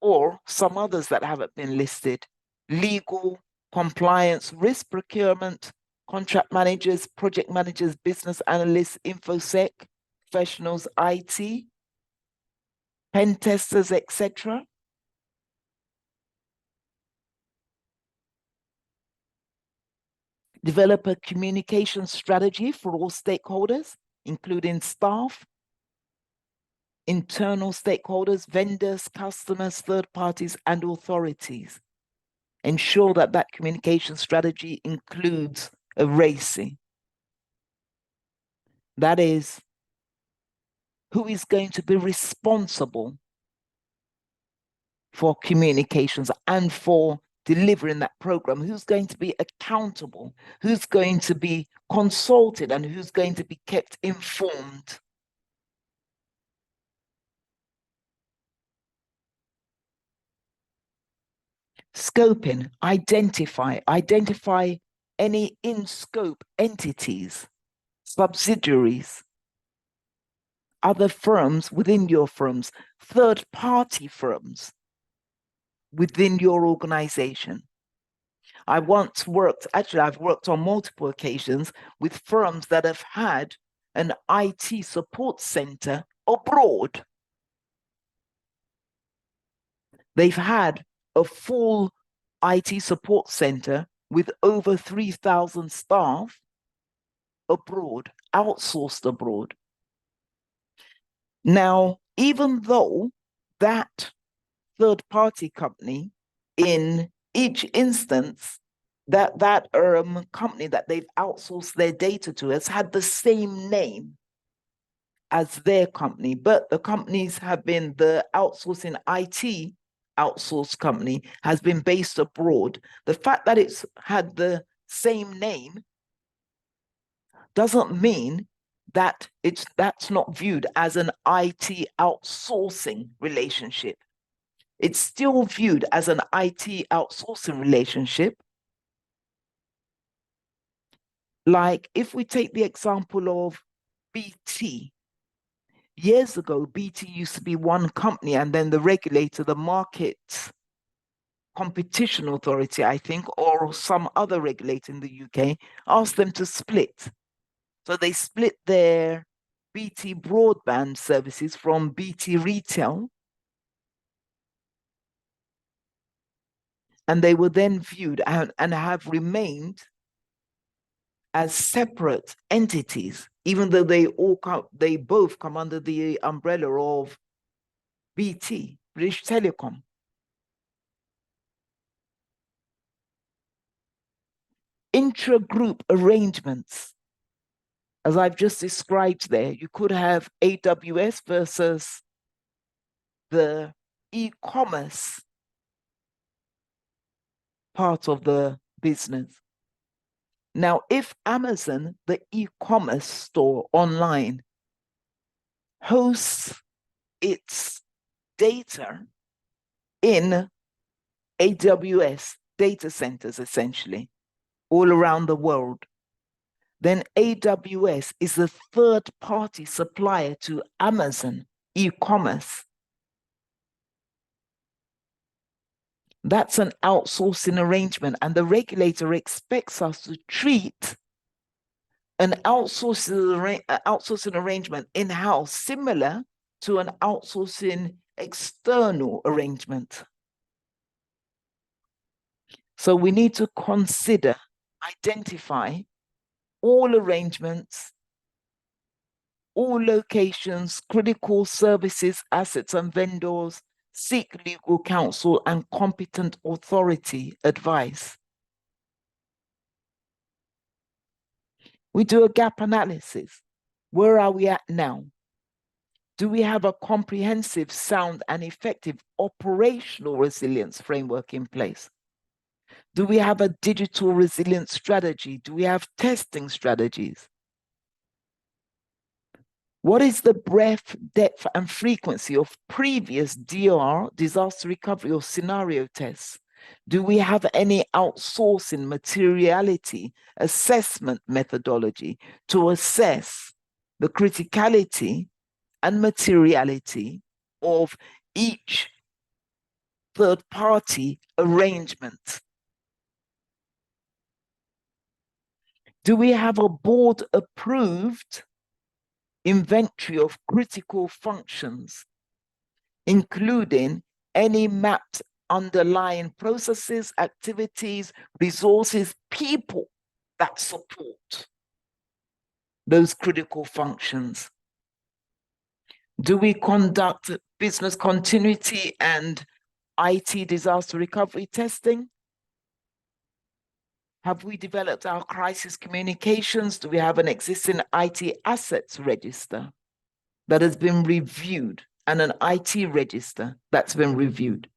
or some others that haven't been listed: legal, compliance, risk procurement, contract managers, project managers, business analysts, infosec, professionals, IT, pen testers, etc. Develop a communication strategy for all stakeholders, including staff, internal stakeholders, vendors, customers, third parties, and authorities. Ensure that that communication strategy includes a RACI. That is, who is going to be responsible for communications and for delivering that program? Who's going to be accountable? Who's going to be consulted? And who's going to be kept informed? Scoping, identify any in-scope entities, subsidiaries, other firms within your firms, third-party firms within your organization. I've worked on multiple occasions with firms that have had an IT support center abroad. They've had a full IT support center with over 3,000 staff abroad, outsourced abroad. Now, even though that third-party company, in each instance, that company that they've outsourced their data to has had the same name as their company, but the companies have been, the outsourcing IT outsourced company has been based abroad. The fact that it's had the same name doesn't mean that that's not viewed as an IT outsourcing relationship. It's still viewed as an IT outsourcing relationship. Like if we take the example of BT, years ago, BT used to be one company, and then the regulator, the Market Competition Authority, I think, or some other regulator in the UK, asked them to split. So they split their BT broadband services from BT retail, and they were then viewed and have remained as separate entities, even though they both come under the umbrella of BT, British Telecom. Intra-group arrangements, as I've just described there, you could have AWS versus the e-commerce part of the business. Now, if Amazon, the e-commerce store online, hosts its data in AWS data centers, essentially, all around the world, then AWS is a third-party supplier to Amazon e-commerce. That's an outsourcing arrangement, and the regulator expects us to treat an outsourcing arrangement in-house similar to an outsourcing external arrangement. So we need to consider, identify all arrangements, all locations, critical services, assets, and vendors, seek legal counsel and competent authority advice. We do a gap analysis. Where are we at now? Do we have a comprehensive, sound, and effective operational resilience framework in place? Do we have a digital resilience strategy? Do we have testing strategies? What is the breadth, depth, and frequency of previous DOR, disaster recovery, or scenario tests? Do we have any outsourcing materiality assessment methodology to assess the criticality and materiality of each third-party arrangement? Do we have a board-approved inventory of critical functions, including any mapped underlying processes, activities, resources, people that support those critical functions? Do we conduct business continuity and IT disaster recovery testing? Have we developed our crisis communications? Do we have an existing IT assets register that has been reviewed and an IT register that's been reviewed?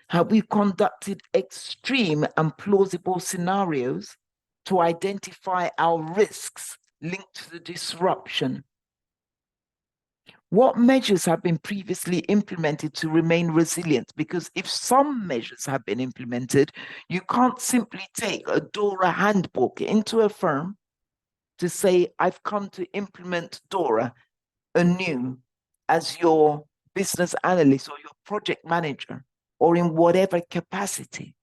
Have we conducted extreme and plausible scenarios to identify our risks linked to the disruption? What measures have been previously implemented to remain resilient? Because if some measures have been implemented, you can't simply take a DORA handbook into a firm to say, I've come to implement DORA anew as your business analyst or your project manager or in whatever capacity.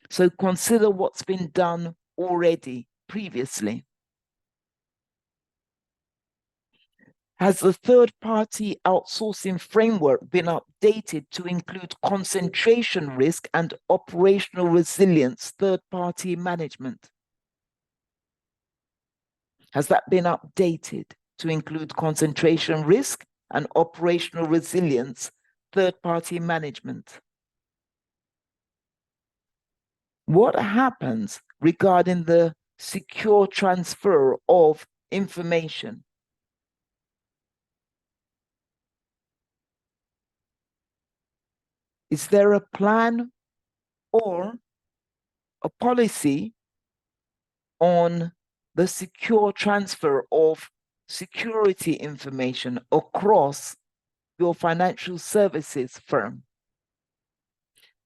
So consider what's been done already previously. Has the third-party outsourcing framework been updated to include concentration risk and operational resilience third-party management? Has that been updated to include concentration risk and operational resilience third-party management? What happens regarding the secure transfer of information? Is there a plan or a policy on the secure transfer of security information across your financial services firm?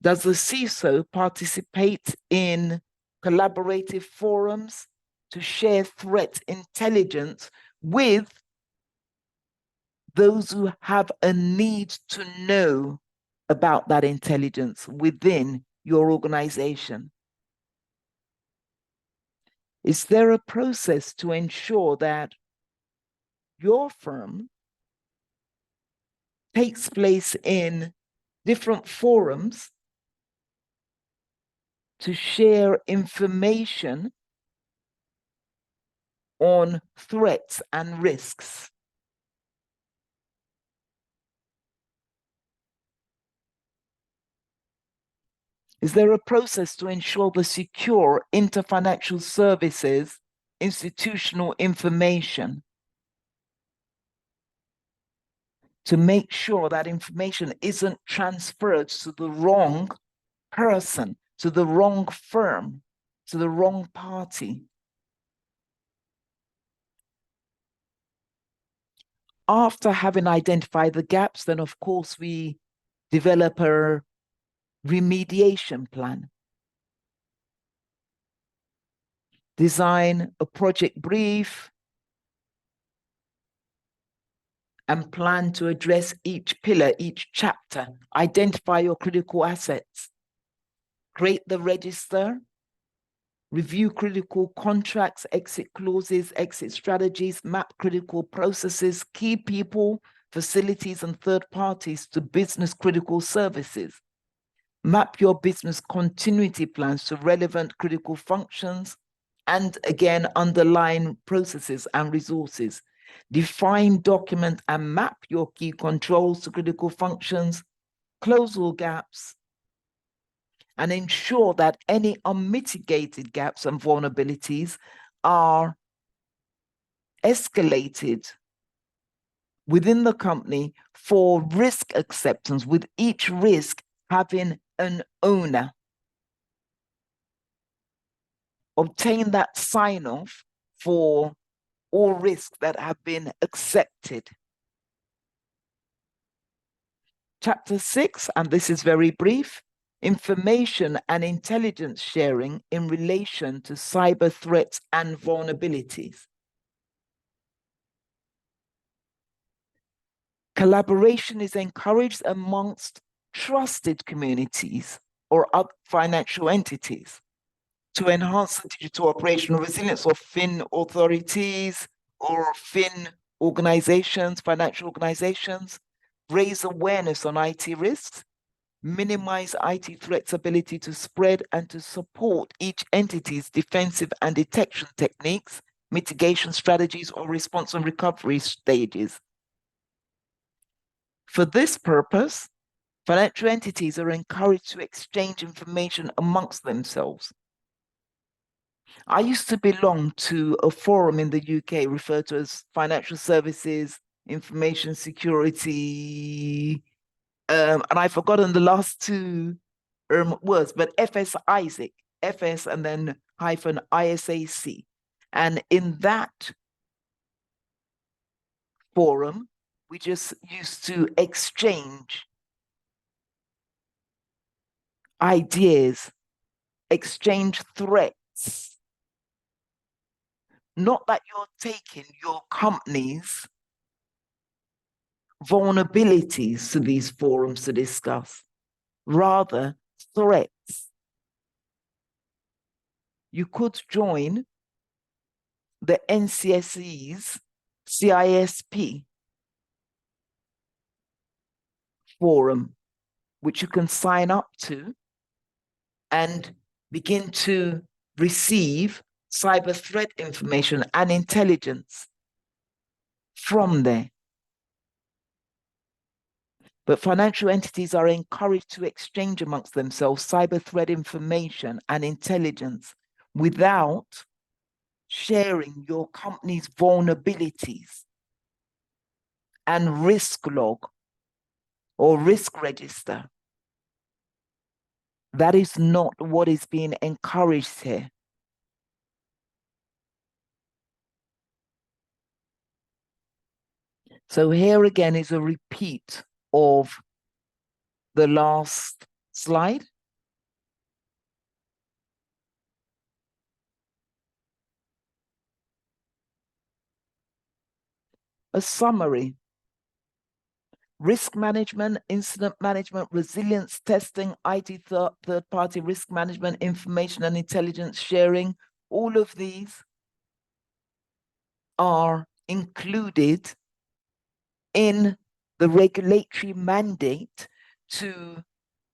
Does the CISO participate in collaborative forums to share threat intelligence with those who have a need to know about that intelligence within your organization? Is there a process to ensure that your firm takes place in different forums to share information on threats and risks? Is there a process to ensure the secure interfinancial services institutional information to make sure that information isn't transferred to the wrong person, to the wrong firm, to the wrong party? After having identified the gaps, then of course we develop a remediation plan. Design a project brief and plan to address each pillar, each chapter. Identify your critical assets. Create the register. Review critical contracts, exit clauses, exit strategies, map critical processes, key people, facilities, and third parties to business critical services. Map your business continuity plans to relevant critical functions and, again, underlying processes and resources. Define, document, and map your key controls to critical functions. Close all gaps and ensure that any unmitigated gaps and vulnerabilities are escalated within the company for risk acceptance, with each risk having an owner. Obtain that sign-off for all risks that have been accepted. Chapter 6, and this is very brief, information and intelligence sharing in relation to cyber threats and vulnerabilities. Collaboration is encouraged amongst trusted communities or other financial entities to enhance the digital operational resilience of fin authorities or fin organizations, financial organizations, raise awareness on IT risks, minimize IT threats' ability to spread, and to support each entity's defensive and detection techniques, mitigation strategies, or response and recovery stages. For this purpose, financial entities are encouraged to exchange information amongst themselves. I used to belong to a forum in the UK referred to as Financial Services Information Security, and I've forgotten the last two words, but FS Isaac, FS and then hyphen ISAC. And in that forum, we just used to exchange ideas, exchange threats. Not that you're taking your company's vulnerabilities to these forums to discuss, rather threats. You could join the NCSE's CISP forum, which you can sign up to and begin to receive cyber threat information and intelligence from there. But financial entities are encouraged to exchange amongst themselves cyber threat information and intelligence without sharing your company's vulnerabilities and risk log or risk register. That is not what is being encouraged here. So here again is a repeat of the last slide. A summary. Risk management, incident management, resilience testing, IT third-party risk management, information and intelligence sharing, all of these are included in the regulatory mandate to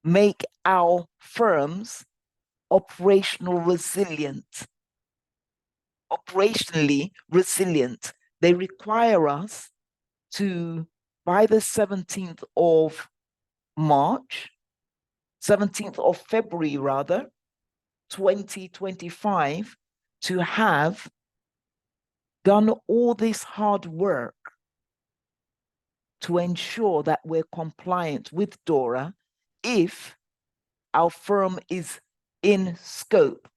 make our firms operationally resilient. They require us to, by the 17th of March, 17th of February rather, 2025, to have done all this hard work to ensure that we're compliant with DORA if our firm is in scope.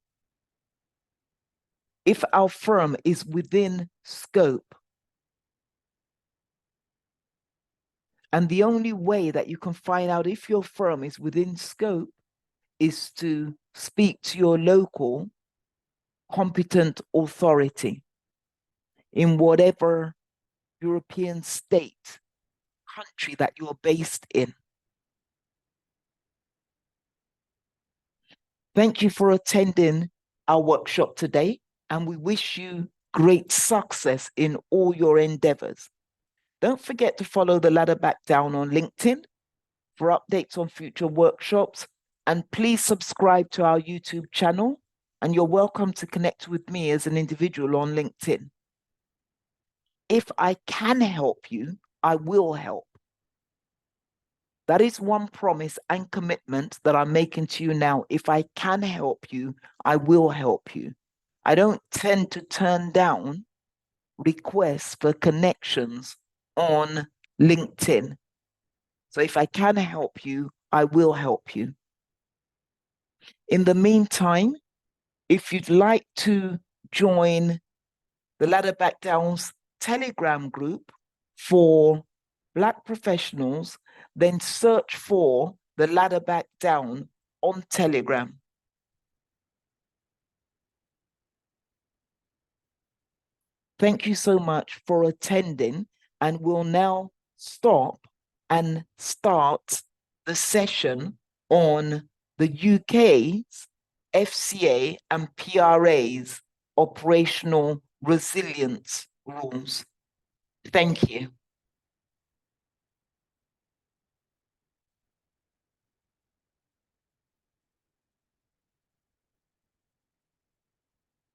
If our firm is within scope. And the only way that you can find out if your firm is within scope is to speak to your local competent authority in whatever European state, country that you're based in. Thank you for attending our workshop today, and we wish you great success in all your endeavors. Don't forget to follow the Ladder Back Down on LinkedIn for updates on future workshops, and please subscribe to our YouTube channel, and you're welcome to connect with me as an individual on LinkedIn. If I can help you, I will help. That is one promise and commitment that I'm making to you now. If I can help you, I will help you. I don't tend to turn down requests for connections on LinkedIn. So if I can help you, I will help you. In the meantime, if you'd like to join the Ladder Back Down's Telegram group for Black professionals, then search for the Ladder Back Down on Telegram. Thank you so much for attending, and we'll now stop and start the session on the UK's FCA and PRA's operational resilience rules. Thank you.